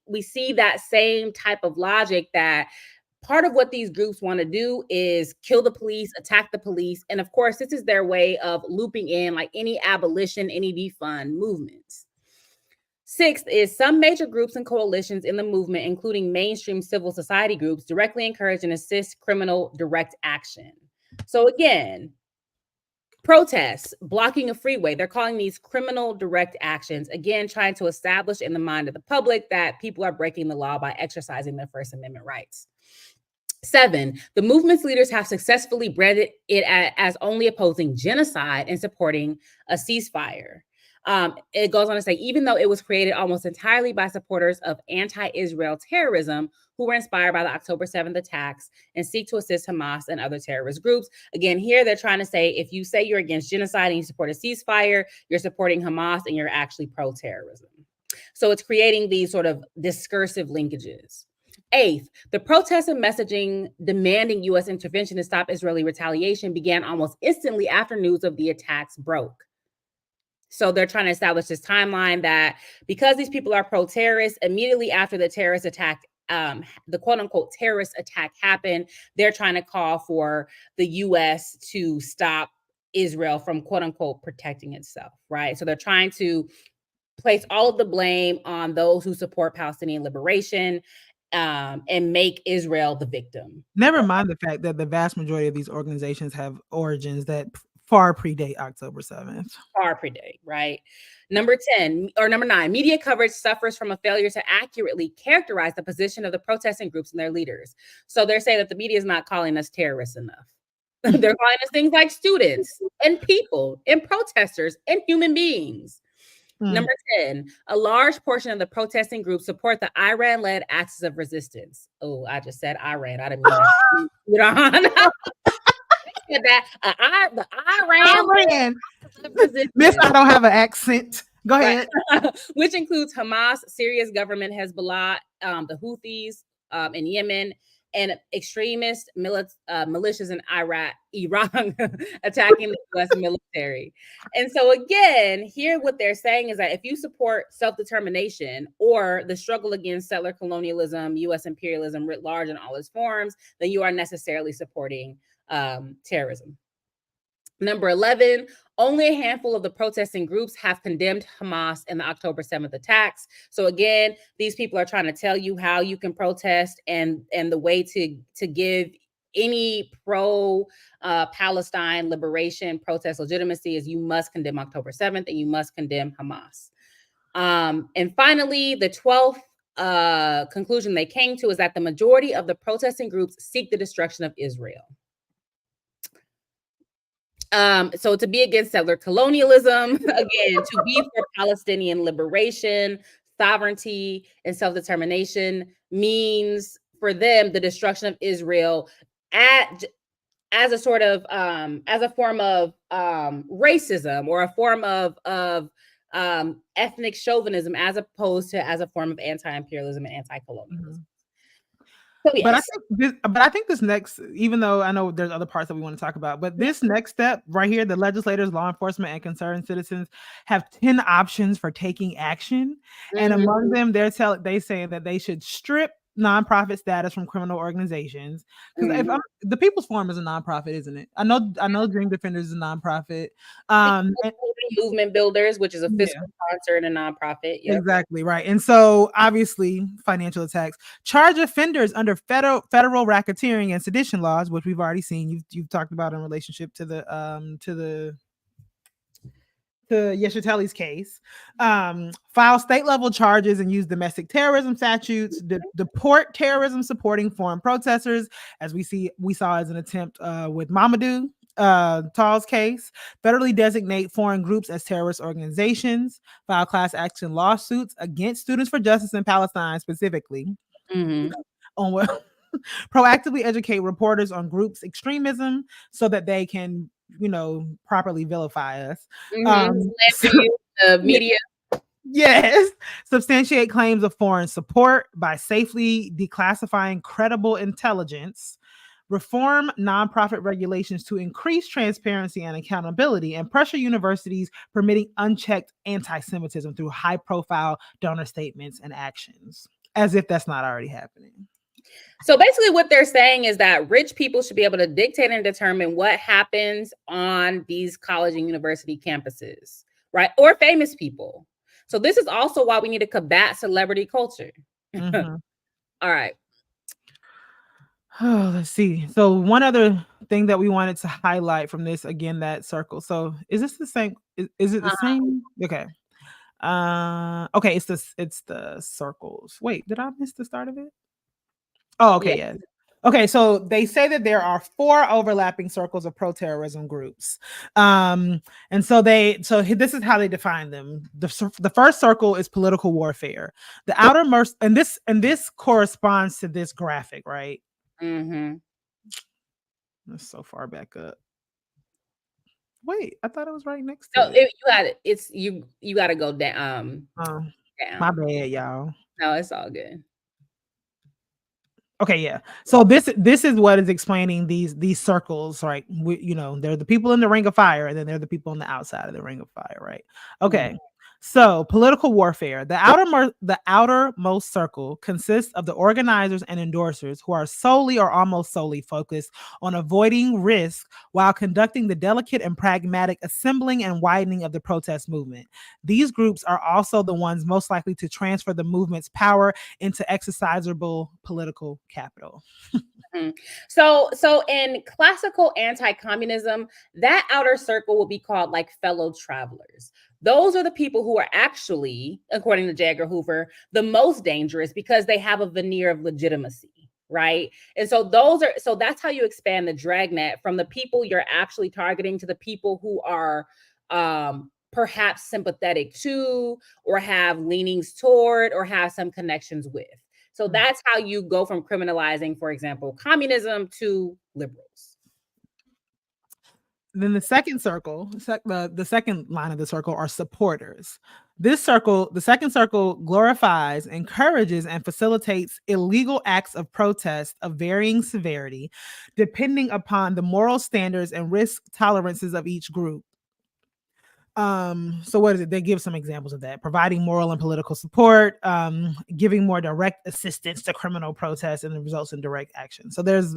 S1: that same type of logic, that part of what these groups want to do is kill the police, attack the police. And of course, this is their way of looping in like any abolition, any defund movements. Sixth is, some major groups and coalitions in the movement, including mainstream civil society groups, directly encourage and assist criminal direct action. So again, protests, blocking a freeway, they're calling these criminal direct actions, again, trying to establish in the mind of the public that people are breaking the law by exercising their First Amendment rights. 7, the movement's leaders have successfully branded it as only opposing genocide and supporting a ceasefire. It goes on to say, even though it was created almost entirely by supporters of anti-Israel terrorism who were inspired by the October 7th attacks and seek to assist Hamas and other terrorist groups. Again, here they're trying to say, if you say you're against genocide and you support a ceasefire, you're supporting Hamas and you're actually pro-terrorism. So it's creating these sort of discursive linkages. 8th, the protests and messaging demanding U.S. intervention to stop Israeli retaliation began almost instantly after news of the attacks broke. So they're trying to establish this timeline that because these people are pro-terrorist, immediately after the terrorist attack, the quote unquote terrorist attack happened, they're trying to call for the U.S. to stop Israel from quote unquote protecting itself, right? So they're trying to place all of the blame on those who support Palestinian liberation and make Israel the victim.
S2: Never mind the fact that the vast majority of these organizations have origins that far predate October 7th.
S1: Far predate, right? Number 9, media coverage suffers from a failure to accurately characterize the position of the protesting groups and their leaders. So they're saying that the media is not calling us terrorists enough. They're calling us things like students and people and protesters and human beings. Number 10, a large portion of the protesting groups support the Iran-led axis of resistance. Oh, I just said Iran. I didn't mean that. You know, that the Iran.
S2: Miss, I don't have an accent. Go ahead.
S1: Which includes Hamas, Syria's government, Hezbollah, the Houthis in Yemen, and extremist militias in Iran attacking the U.S. military. And so again, here what they're saying is that if you support self-determination or the struggle against settler colonialism, U.S. imperialism writ large in all its forms, then you are necessarily supporting terrorism. Number 11, only a handful of the protesting groups have condemned Hamas and the October 7th attacks. So again, these people are trying to tell you how you can protest, and the way to give any pro-Palestine liberation protest legitimacy is you must condemn October 7th and you must condemn Hamas. And finally, the 12th conclusion they came to is that the majority of the protesting groups seek the destruction of Israel. So to be against settler colonialism, again, to be for Palestinian liberation, sovereignty, and self-determination means for them the destruction of Israel as a sort of as a form of racism or a form of ethnic chauvinism, as opposed to as a form of anti-imperialism and anti-colonialism.
S2: Mm-hmm.
S1: So, yes.
S2: But I think this next, even though I know there's other parts that we want to talk about, but this next step right here, the legislators, law enforcement, and concerned citizens have 10 options for taking action. Mm-hmm. And among them, they say that they should strip nonprofit status from criminal organizations. Because the People's Forum is a nonprofit, isn't it? I know Dream Defenders is a nonprofit.
S1: Movement Builders, which is a fiscal sponsor and a nonprofit.
S2: Yep. Exactly, right. And so obviously financial attacks. Charge offenders under federal racketeering and sedition laws, which we've already seen. You've talked about in relationship to Yeshiteli's case. File state level charges and use domestic terrorism statutes. Deport terrorism supporting foreign protesters, as we saw as an attempt with Mamadou Tall's case. Federally designate foreign groups as terrorist organizations. File class action lawsuits against Students for Justice in Palestine specifically.
S1: Mm-hmm.
S2: Proactively educate reporters on groups' extremism so that they can, properly vilify us.
S1: The media.
S2: Yes. Substantiate claims of foreign support by safely declassifying credible intelligence. Reform nonprofit regulations to increase transparency and accountability, and pressure universities permitting unchecked anti-Semitism through high-profile donor statements and actions, as if that's not already happening.
S1: So basically what they're saying is that rich people should be able to dictate and determine what happens on these college and university campuses, right? Or famous people. So this is also why we need to combat celebrity culture. Mm-hmm. All right.
S2: Oh, let's see. So one other thing that we wanted to highlight from this, again, that circle. So is this the same? Is it the same? Okay. Okay. It's the circles. Wait, did I miss the start of it? Oh, okay. Yeah. Okay, so they say that there are 4 overlapping circles of pro-terrorism groups. And so this is how they define them. The first circle is political warfare. The outermost, and this corresponds to this graphic, right?
S1: Mm-hmm.
S2: That's so far back up. Wait, I thought it was right next to
S1: So
S2: it.
S1: you got it. It's you got to go down.
S2: My
S1: Down.
S2: bad, y'all.
S1: No, it's all good.
S2: Okay, yeah. So this is what is explaining these circles, right? They're the people in the ring of fire, and then they're the people on the outside of the ring of fire, right? Okay.
S1: Mm-hmm.
S2: So political warfare. The outermost circle consists of the organizers and endorsers who are solely or almost solely focused on avoiding risk while conducting the delicate and pragmatic assembling and widening of the protest movement. These groups are also the ones most likely to transfer the movement's power into exercisable political capital.
S1: Mm-hmm. So in classical anti-communism, that outer circle will be called like fellow travelers. Those are the people who are actually, according to J. Edgar Hoover, the most dangerous because they have a veneer of legitimacy, right? And so that's how you expand the dragnet from the people you're actually targeting to the people who are perhaps sympathetic to, or have leanings toward, or have some connections with. So that's how you go from criminalizing, for example, communism to liberals.
S2: Then the second circle, the second line of the circle are supporters. The second circle glorifies, encourages, and facilitates illegal acts of protest of varying severity, depending upon the moral standards and risk tolerances of each group. So what is it? They give some examples of that: providing moral and political support, giving more direct assistance to criminal protests, and the results in direct action. So there's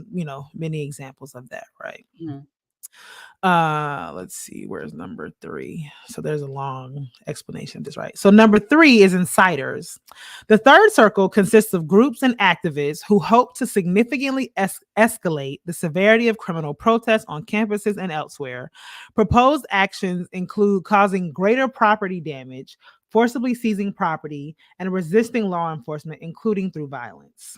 S2: many examples of that, right?
S1: Mm-hmm.
S2: Let's see, where's number 3? So there's a long explanation of this, right? So number 3 is insiders. The third circle consists of groups and activists who hope to significantly escalate the severity of criminal protests on campuses and elsewhere. Proposed actions include causing greater property damage, forcibly seizing property, and resisting law enforcement, including through violence.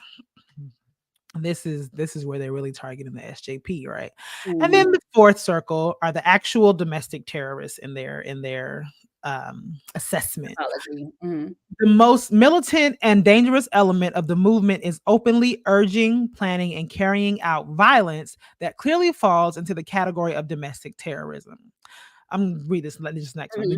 S2: This is where they're really targeting the SJP, right?
S1: Mm-hmm.
S2: And then the fourth circle are the actual domestic terrorists in their assessment.
S1: Mm-hmm.
S2: The most militant and dangerous element of the movement is openly urging, planning, and carrying out violence that clearly falls into the category of domestic terrorism. I'm gonna read this next one.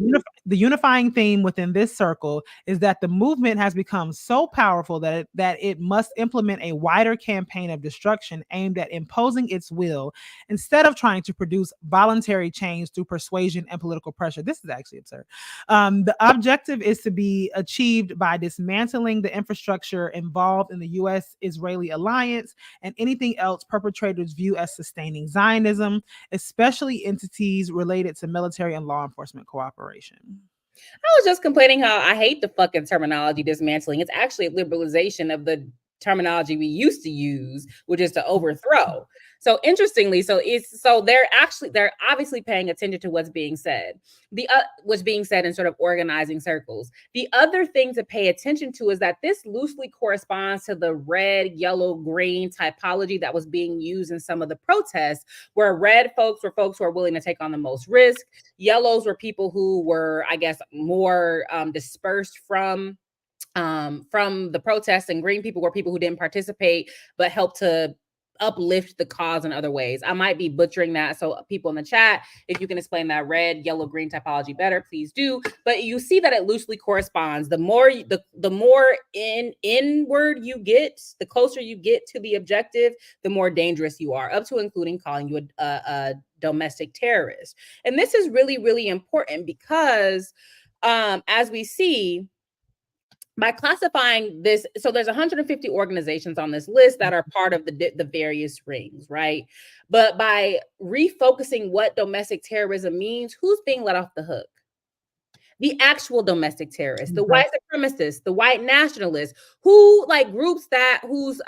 S2: The unifying theme within this circle is that the movement has become so powerful that it must implement a wider campaign of destruction aimed at imposing its will instead of trying to produce voluntary change through persuasion and political pressure. This is actually absurd. The objective is to be achieved by dismantling the infrastructure involved in the U.S.-Israeli alliance and anything else perpetrators view as sustaining Zionism, especially entities related to military and law enforcement cooperation.
S1: I was just complaining how I hate the fucking terminology dismantling. It's actually a liberalization of the terminology we used to use, which is to overthrow. So interestingly, they're obviously paying attention to what's being said. What's being said in sort of organizing circles. The other thing to pay attention to is that this loosely corresponds to the red, yellow, green typology that was being used in some of the protests, where red folks were folks who are willing to take on the most risk. Yellows were people who were, I guess, more dispersed from the protests, and green people were people who didn't participate but helped to uplift the cause in other ways. I might be butchering that, so people in the chat, if you can explain that red, yellow, green typology better, please do. But you see that it loosely corresponds. The more inward you get, the closer you get to the objective, the more dangerous you are, up to including calling you a domestic terrorist. And this is really, really important because as we see, by classifying this, so there's 150 organizations on this list that are part of the various rings, right? But by refocusing what domestic terrorism means, who's being let off the hook? The actual domestic terrorists, the white supremacists, the white nationalists, who like groups whose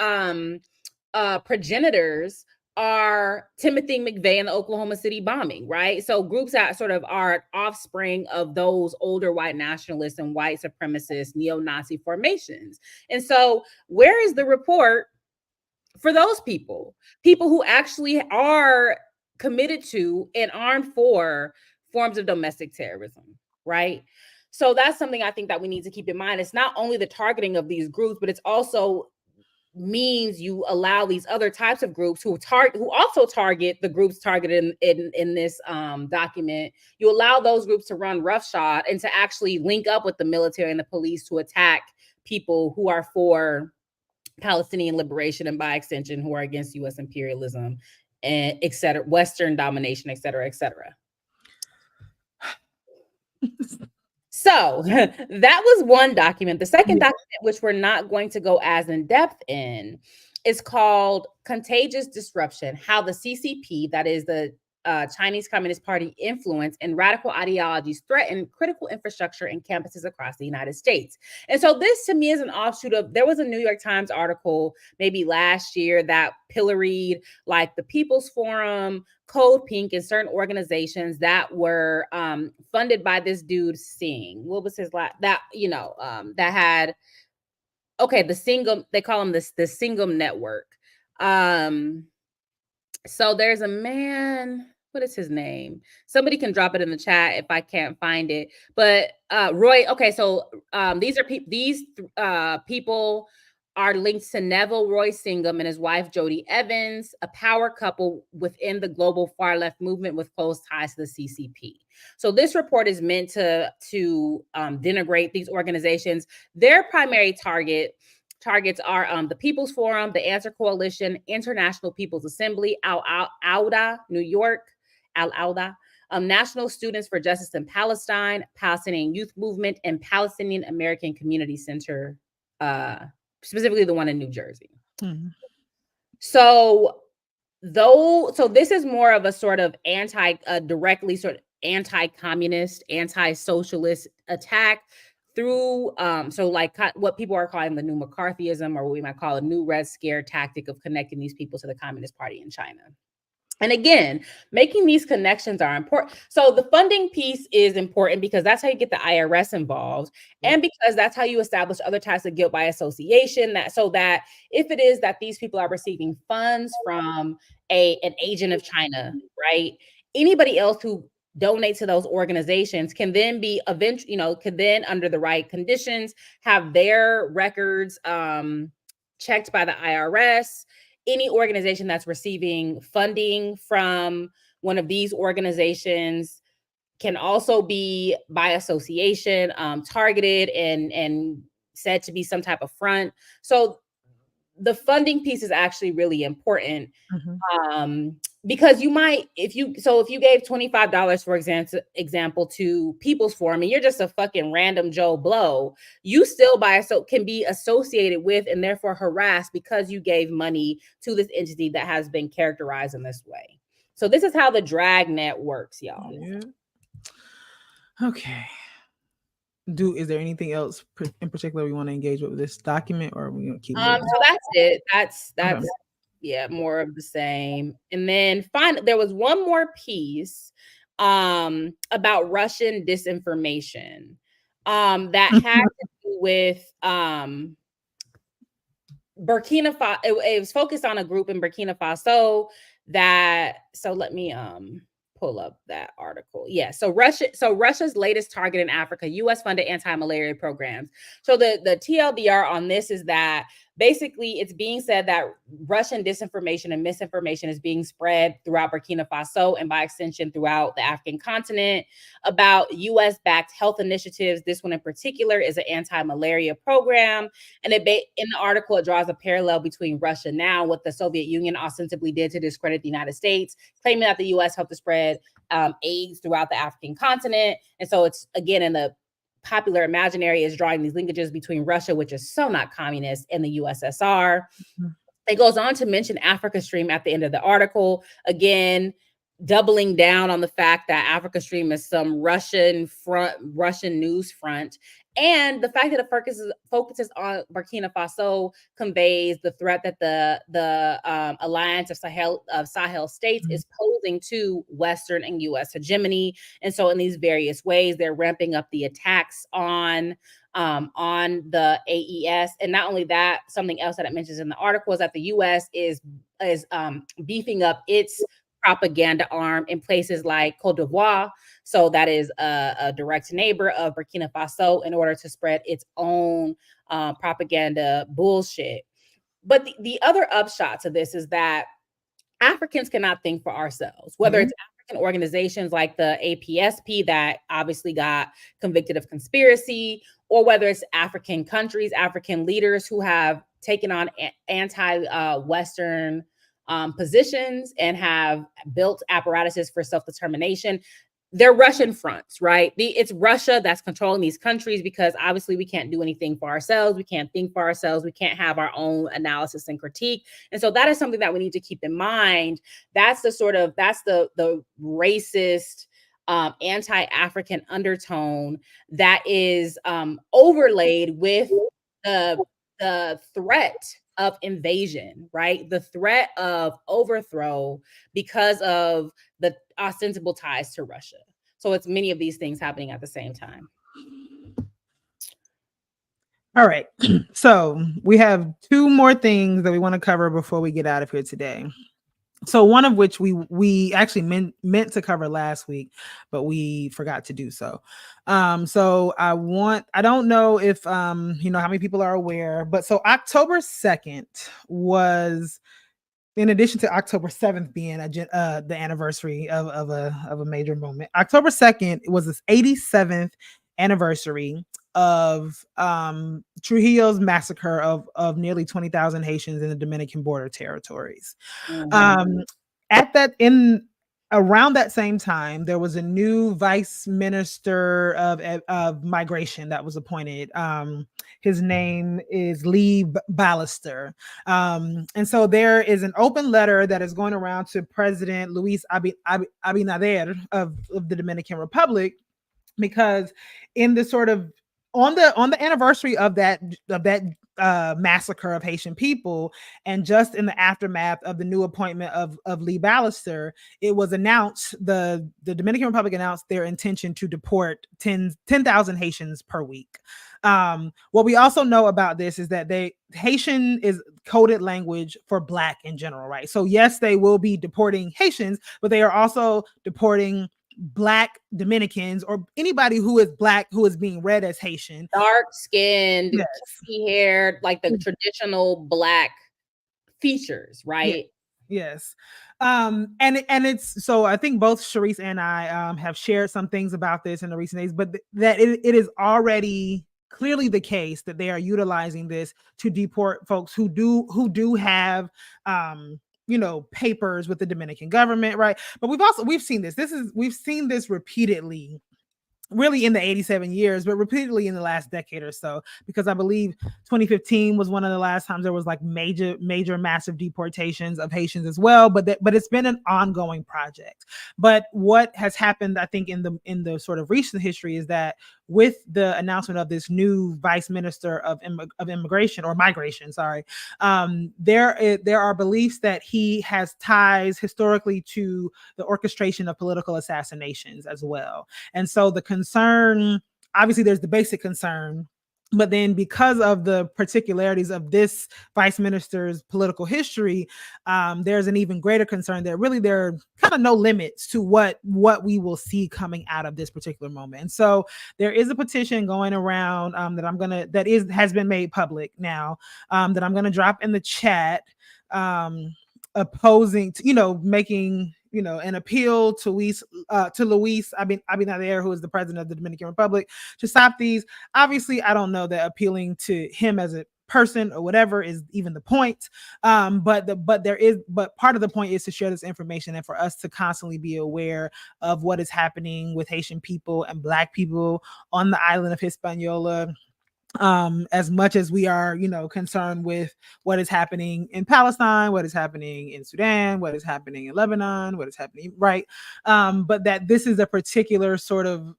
S1: progenitors are Timothy McVeigh and the Oklahoma City bombing, right? So groups that sort of are offspring of those older white nationalists and white supremacist neo-Nazi formations. And so where is the report for those people who actually are committed to and armed for forms of domestic terrorism, right? So that's something I think that we need to keep in mind. It's not only the targeting of these groups, but it's also means you allow these other types of groups who also target the groups targeted in this document. You allow those groups to run roughshod and to actually link up with the military and the police to attack people who are for Palestinian liberation and by extension who are against U.S. imperialism and et cetera, Western domination, et cetera, et cetera. So that was one document. The second document, which we're not going to go as in depth in, is called Contagious Disruption: How the CCP, that is the Chinese Communist Party, influence and radical ideologies threaten critical infrastructure and campuses across the United States. And so this to me is an offshoot of, there was a New York Times article maybe last year that pilloried like the People's Forum, Code Pink, and certain organizations that were funded by this dude Singh. What was his last? That that had the Singham. They call him the Singham Network. So there's a man. What is his name? Somebody can drop it in the chat if I can't find it. But Roy. Okay, so these people are linked to Neville Roy Singham and his wife, Jody Evans, a power couple within the global far left movement with close ties to the CCP. So this report is meant to denigrate these organizations. Their primary targets are the People's Forum, the Answer Coalition, International People's Assembly, Al-Auda, New York, Al-Auda, National Students for Justice in Palestine, Palestinian Youth Movement, and Palestinian American Community Center, specifically the one in New Jersey. Mm-hmm. So this is more of a sort of directly sort of anti-communist, anti-socialist attack through what people are calling the new McCarthyism, or what we might call a new Red Scare tactic of connecting these people to the Communist Party in China. And again, making these connections are important. So the funding piece is important because that's how you get the IRS involved, and because that's how you establish other types of guilt by association. So that if it is that these people are receiving funds from an agent of China, right? Anybody else who donate to those organizations can then be under the right conditions, have their records checked by the IRS. Any organization that's receiving funding from one of these organizations can also be by association targeted and said to be some type of front. So the funding piece is actually really important. Mm-hmm. Because if you gave $25, for example, to People's Forum, and you're just a fucking random Joe Blow, you still can be associated with and therefore harassed because you gave money to this entity that has been characterized in this way. So this is how the dragnet works, y'all.
S2: Yeah. Okay. Is there anything else in particular we want to engage with this document, or are we going to keep moving?
S1: So that's it. That's okay. Yeah, more of the same. And then there was one more piece about Russian disinformation that had to do with Burkina Faso. It was focused on a group in Burkina Faso so let me pull up that article. Yeah. So Russia's latest target in Africa, US funded anti-malaria programs. So the TLDR on this is that basically it's being said that Russian disinformation and misinformation is being spread throughout Burkina Faso and by extension throughout the African continent about US-backed health initiatives. This one in particular is an anti-malaria program. And in the article, it draws a parallel between Russia now, what the Soviet Union ostensibly did to discredit the United States, claiming that the US helped to spread AIDS throughout the African continent. And so it's, again, in the popular imaginary, is drawing these linkages between Russia, which is so not communist, and the USSR. Mm-hmm. It goes on to mention Africa Stream at the end of the article, again, doubling down on the fact that Africa Stream is some Russian news front. And the fact that it focuses on Burkina Faso conveys the threat that the alliance of Sahel states is posing to Western and U.S. hegemony. And so, in these various ways, they're ramping up the attacks on the AES. And not only that, something else that it mentions in the article is that the U.S. is beefing up its propaganda arm in places like Cote d'Ivoire. So that is a direct neighbor of Burkina Faso, in order to spread its own propaganda bullshit. But the other upshot to this is that Africans cannot think for ourselves, whether it's African organizations like the APSP that obviously got convicted of conspiracy, or whether it's African countries, African leaders who have taken on anti-Western positions and have built apparatuses for self-determination. They're Russian fronts, right? It's Russia that's controlling these countries, because obviously we can't do anything for ourselves. We can't think for ourselves. We can't have our own analysis and critique. And so that is something that we need to keep in mind. That's the racist, anti-African undertone that is overlaid with the threat of invasion, right? The threat of overthrow because of the ostensible ties to Russia. So it's many of these things happening at the same time.
S2: All right. So we have two more things that we want to cover before we get out of here today. So one of which we actually meant to cover last week, but we forgot to do so. So I don't know if how many people are aware, but so October 2nd was, in addition to October 7th being the anniversary of a major moment, October 2nd was this 87th anniversary of Trujillo's massacre of nearly 20,000 Haitians in the Dominican border territories. Around that same time, there was a new vice minister of migration that was appointed. His name is Lee Ballister. And so there is an open letter that is going around to President Luis Abinader of the Dominican Republic, because in the sort of on the anniversary of that massacre of Haitian people, and just in the aftermath of the new appointment of Lee Ballister, it was announced, the Dominican Republic announced their intention to deport 10,000 Haitians per week. What we also know about this is that Haitian is coded language for Black in general, right? So yes, they will be deporting Haitians, but they are also deporting Black Dominicans, or anybody who is Black who is being read as Haitian,
S1: dark-skinned, haired, like the traditional Black features, right?
S2: Yes. And it's, so I think both Sharice and I have shared some things about this in the recent days, but that it is already clearly the case that they are utilizing this to deport folks who do have papers with the Dominican government, right? But we've seen this repeatedly, really in the 87 years, but repeatedly in the last decade or so, because I believe 2015 was one of the last times there was like major massive deportations of Haitians as well. But it's been an ongoing project. But what has happened, I think, in the sort of recent history is that with the announcement of this new vice minister of immigration or migration, there are beliefs that he has ties historically to the orchestration of political assassinations as well. And so the concern, obviously there's the basic concern, but then because of the particularities of this vice minister's political history, there's an even greater concern that really there are kind of no limits to what we will see coming out of this particular moment. And so there is a petition going around that has been made public now, that I'm gonna drop in the chat, opposing, making an appeal to Luis Abinader, who is the president of the Dominican Republic, to stop these. Obviously, I don't know that appealing to him as a person or whatever is even the point. But part of the point is to share this information and for us to constantly be aware of what is happening with Haitian people and Black people on the island of Hispaniola. As much as we are, concerned with what is happening in Palestine, what is happening in Sudan, what is happening in Lebanon, what is happening, right? But that this is a particular sort of,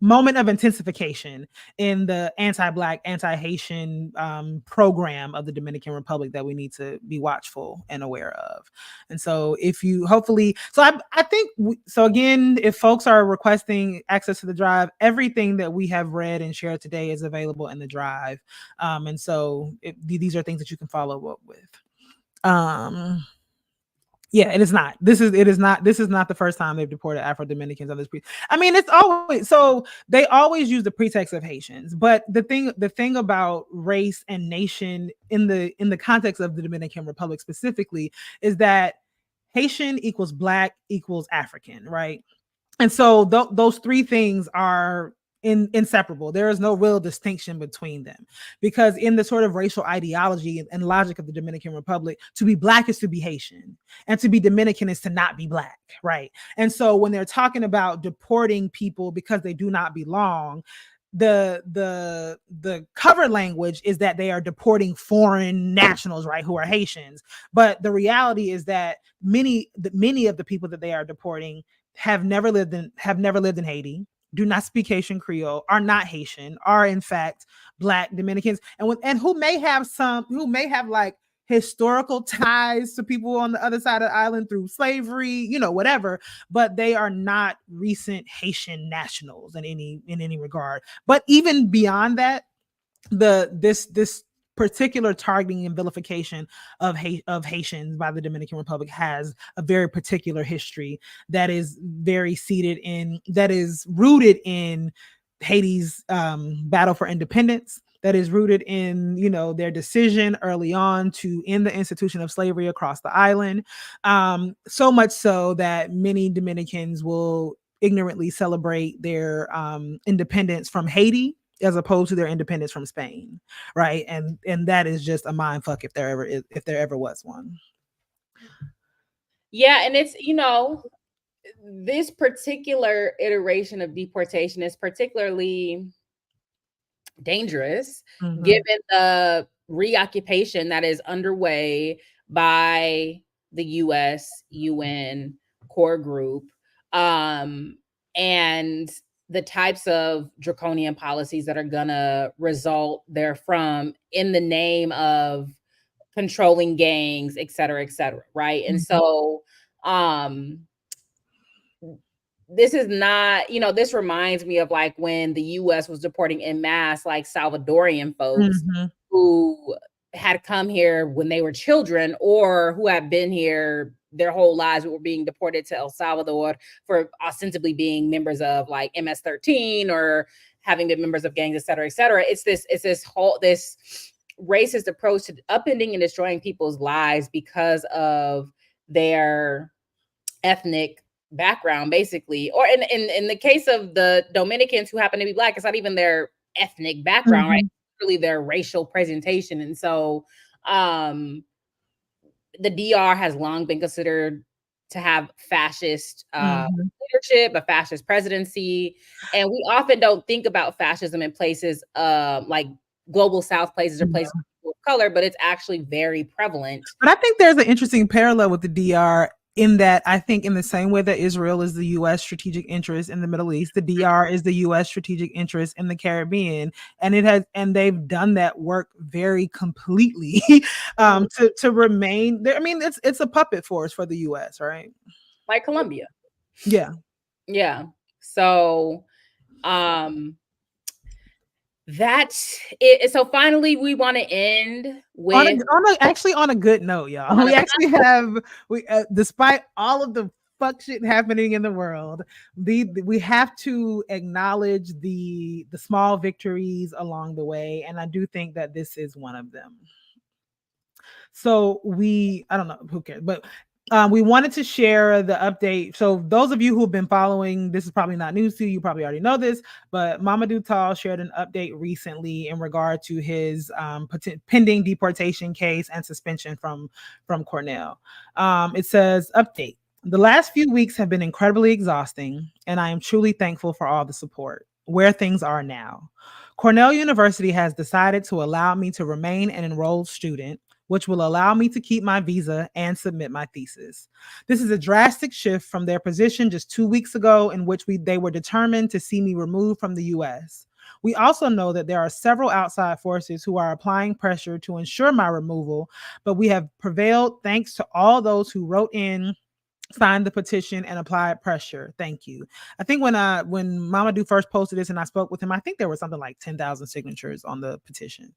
S2: moment of intensification in the anti-Black, anti-Haitian program of the Dominican Republic that we need to be watchful and aware of. And so if you hopefully, so I think, so again, if folks are requesting access to the drive, everything that we have read and shared today is available in the drive. And so these are things that you can follow up with. Yeah, it is not. This is not the first time they've deported Afro-Dominicans on this I mean, it's always, so they always use the pretext of Haitians, but the thing about race and nation in the context of the Dominican Republic specifically is that Haitian equals Black equals African, right? And so those three things are inseparable. There is no real distinction between them, because in the sort of racial ideology and logic of the Dominican Republic, to be Black is to be Haitian, and to be Dominican is to not be Black, right? And so when they're talking about deporting people because they do not belong, the cover language is that they are deporting foreign nationals, right, who are Haitians. But the reality is that many of the people that they are deporting have never lived in Haiti, do not speak Haitian Creole, are not Haitian, are in fact Black Dominicans, and who may have like historical ties to people on the other side of the island through slavery, whatever, but they are not recent Haitian nationals in any regard. But even beyond that, this particular targeting and vilification of Haitians by the Dominican Republic has a very particular history that is rooted in Haiti's battle for independence, that is rooted in their decision early on to end the institution of slavery across the island, so much so that many Dominicans will ignorantly celebrate their independence from Haiti as opposed to their independence from Spain, right? And that is just a mind fuck if there ever was one.
S1: Yeah, and it's this particular iteration of deportation is particularly dangerous, given the reoccupation that is underway by the U.S. UN core group, and the types of draconian policies that are gonna result therefrom in the name of controlling gangs, et cetera, right? And so this is not, this reminds me of like when the US was deporting en masse like Salvadorian folks who had come here when they were children, or who had been here their whole lives, but were being deported to El Salvador for ostensibly being members of like MS-13 or having been members of gangs, et cetera, et cetera. It's this racist approach to upending and destroying people's lives because of their ethnic background, basically. Or in the case of the Dominicans who happen to be Black, it's not even their ethnic background, right? It's really their racial presentation. And so the DR has long been considered to have fascist leadership, a fascist presidency. And we often don't think about fascism in places like global South places or places of color, but it's actually very prevalent.
S2: But I think there's an interesting parallel with the DR in that I think in the same way that Israel is the U.S. strategic interest in the Middle East, the DR is the U.S. strategic interest in the Caribbean, and they've done that work very completely to remain there. I mean, it's a puppet force for the U.S., right?
S1: Like Colombia.
S2: Yeah.
S1: So that's it. So finally, we want to end with
S2: on a good note, y'all. We actually have despite all of the fuck shit happening in the world, we have to acknowledge the small victories along the way, and I do think that this is one of them. So I don't know, who cares, but we wanted to share the update. So those of you who have been following, this is probably not news to you. You probably already know this, but Mamadou Tall shared an update recently in regard to his pending deportation case and suspension from Cornell. It says, update. The last few weeks have been incredibly exhausting, and I am truly thankful for all the support. Where things are now. Cornell University has decided to allow me to remain an enrolled student, which will allow me to keep my visa and submit my thesis. This is a drastic shift from their position just 2 weeks ago, in which they were determined to see me removed from the US. We also know that there are several outside forces who are applying pressure to ensure my removal, but we have prevailed thanks to all those who wrote in, signed the petition, and applied pressure. Thank you. I think when Mamadou first posted this and I spoke with him, I think there was something like 10,000 signatures on the petition.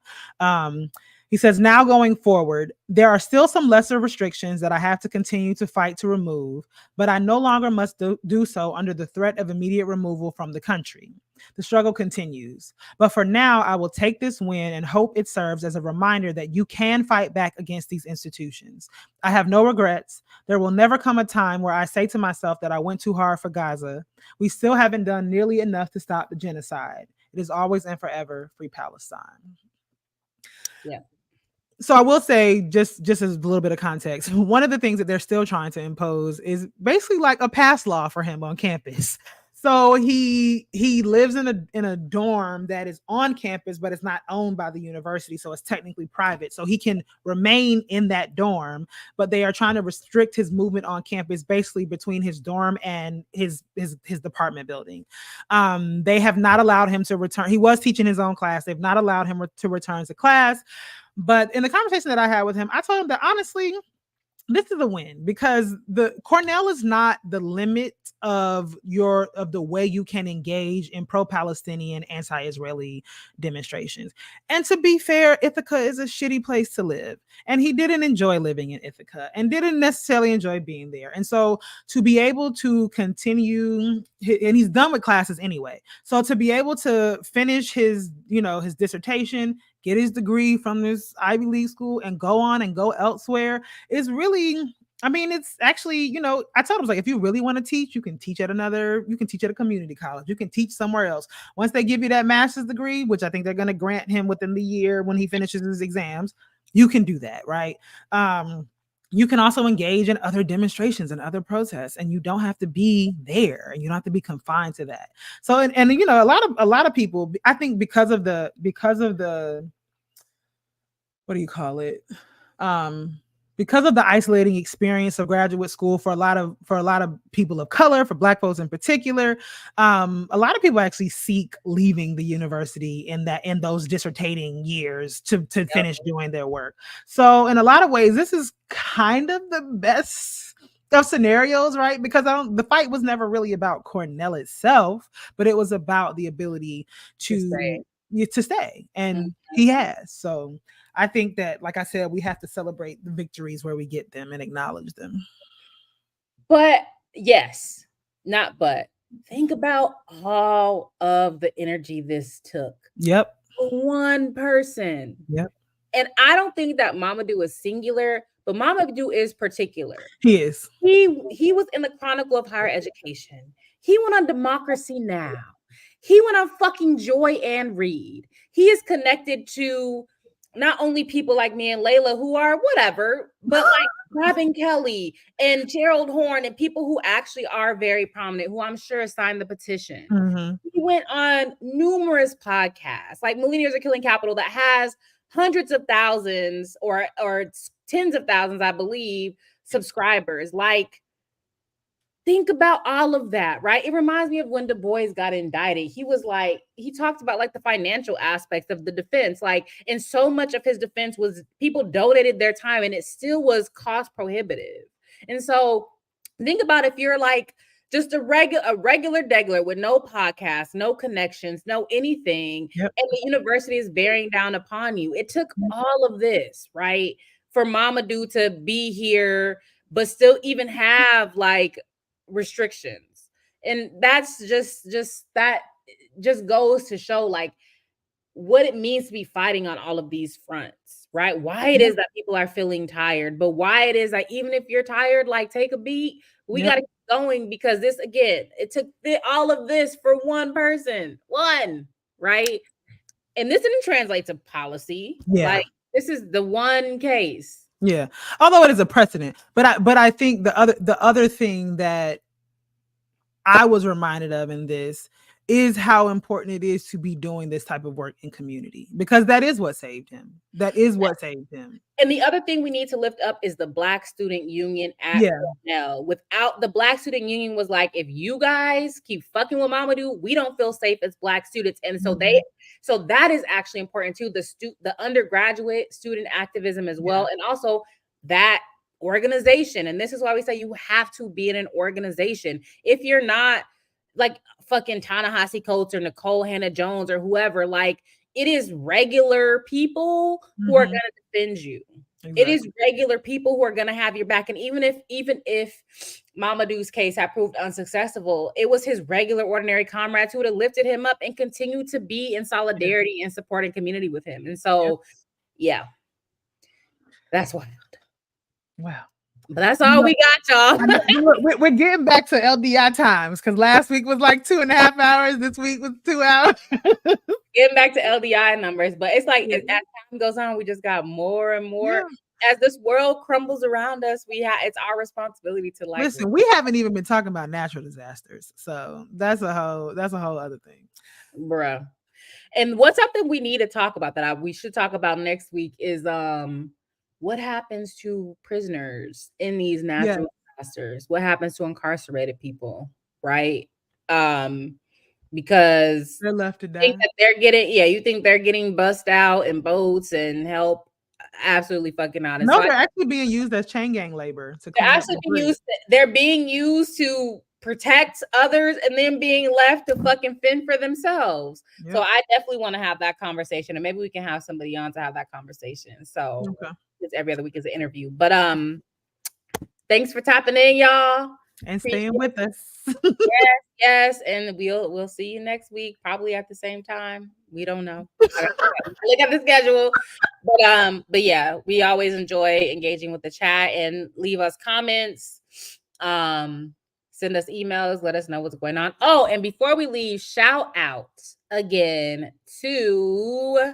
S2: He says, now going forward, there are still some lesser restrictions that I have to continue to fight to remove, but I no longer must do so under the threat of immediate removal from the country. The struggle continues. But for now, I will take this win and hope it serves as a reminder that you can fight back against these institutions. I have no regrets. There will never come a time where I say to myself that I went too hard for Gaza. We still haven't done nearly enough to stop the genocide. It is always and forever free Palestine.
S1: Yeah.
S2: So I will say, just as a little bit of context, one of the things that they're still trying to impose is basically like a pass law for him on campus. So he lives in a dorm that is on campus, but it's not owned by the university, so it's technically private. So he can remain in that dorm, but they are trying to restrict his movement on campus, basically between his dorm and his department building. They have not allowed him to return. He was teaching his own class. They've not allowed him to return to class. But in the conversation that I had with him, I told him that honestly, this is a win, because the Cornell is not the limit of the way you can engage in pro-Palestinian, anti-Israeli demonstrations. And to be fair, Ithaca is a shitty place to live, and he didn't enjoy living in Ithaca and didn't necessarily enjoy being there. And so to be able to continue, and he's done with classes anyway, so to be able to finish his dissertation, get his degree from this Ivy League school, and go on and go elsewhere is really, I mean, it's actually, I told him, like, if you really want to teach, you can teach at a community college. You can teach somewhere else. Once they give you that master's degree, which I think they're going to grant him within the year when he finishes his exams, you can do that, right? You can also engage in other demonstrations and other protests, and you don't have to be there, and you don't have to be confined to that. So, and a lot of people, I think, because of the what do you call it? Because of the isolating experience of graduate school for a lot of people of color, for Black folks in particular, a lot of people actually seek leaving the university in those dissertating years to finish doing their work. So in a lot of ways, this is kind of the best of scenarios, right? Because the fight was never really about Cornell itself, but it was about the ability to stay, and he has. So I think that, like I said, we have to celebrate the victories where we get them and acknowledge them.
S1: But yes, not but. Think about all of the energy this took.
S2: Yep.
S1: One person.
S2: Yep.
S1: And I don't think that Mamadou is singular, but Mamadou is particular.
S2: He is.
S1: He was in the Chronicle of Higher Education. He went on Democracy Now! He went on fucking Joy and Read. He is connected to not only people like me and Layla who are whatever, but like Robin Kelly and Gerald Horn and people who actually are very prominent, who I'm sure signed the petition.
S2: Mm-hmm.
S1: He went on numerous podcasts, like Millennials Are Killing Capital, that has hundreds of thousands or tens of thousands, I believe, subscribers. Like, think about all of that, right? It reminds me of when Du Bois got indicted. He talked about like the financial aspects of the defense. Like, and so much of his defense was people donated their time, and it still was cost prohibitive. And so think about if you're like just a regular degular with no podcast, no connections, no anything,
S2: yep.
S1: And the university is bearing down upon you. It took all of this, right, for Mamadou to be here, but still even have like restrictions. And that's just goes to show like what it means to be fighting on all of these fronts, right? Why it is that people are feeling tired, but why it is that even if you're tired, like, take a beat, we got to keep going, because this, again, it took all of this for one person, right? And this didn't translate to policy. Like, this is the one case.
S2: Yeah, although it is a precedent, but I think the other thing that I was reminded of in this is how important it is to be doing this type of work in community, because that is what saved him. That is what saved him.
S1: And the other thing we need to lift up is the Black Student Union at Cornell. Without the Black Student Union was like, if you guys keep fucking with Mamadou, we don't feel safe as Black students. And so so that is actually important too. The undergraduate student activism as well. And also that organization. And this is why we say you have to be in an organization. If you're not like fucking Ta-Nehisi Coates or Nicole Hannah-Jones or whoever, like, it is regular people who are going to defend you. Exactly. It is regular people who are going to have your back. And even if Mamadou's case had proved unsuccessful, it was his regular, ordinary comrades who would have lifted him up and continued to be in solidarity and supporting community with him. And so, that's wild.
S2: Wow.
S1: But that's all we got, y'all.
S2: We're getting back to LDI times, because last week was like 2.5 hours. This week was 2 hours.
S1: Getting back to LDI numbers, but it's like as time goes on, we just got more and more. As this world crumbles around us, it's our responsibility to like.
S2: Listen, we haven't even been talking about natural disasters, so that's a whole other thing,
S1: bruh. And what's something we need to talk about that we should talk about next week is what happens to prisoners in these natural disasters? What happens to incarcerated people, right? Because
S2: they're left to die.
S1: Think that they're getting, you think they're getting bussed out in boats and help absolutely fucking out. And
S2: no, they're actually being used as chain gang labor.
S1: They're being used to protect others and then being left to fucking fend for themselves. So I definitely want to have that conversation, and maybe we can have somebody on to have that conversation. So it's every other week is an interview. But thanks for tapping in, y'all.
S2: And staying with us.
S1: Yes. And we'll see you next week, probably at the same time. We don't know. Look at the schedule. But yeah, we always enjoy engaging with the chat, and leave us comments. Send us emails, let us know what's going on. Oh, and before we leave, shout out again to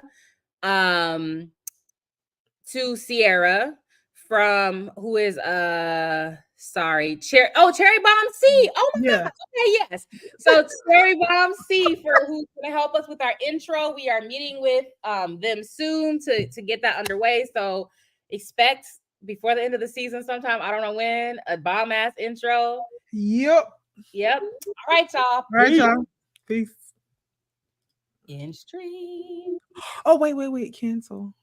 S1: Sierra from who is Cherry Bomb C. Oh my God. Okay, yes. So Cherry Bomb C who's gonna help us with our intro. We are meeting with them soon to get that underway. So expect before the end of the season sometime, I don't know when, a bomb ass intro. Yep. All right, y'all.
S2: Peace.
S1: In stream.
S2: Oh, wait. Cancel.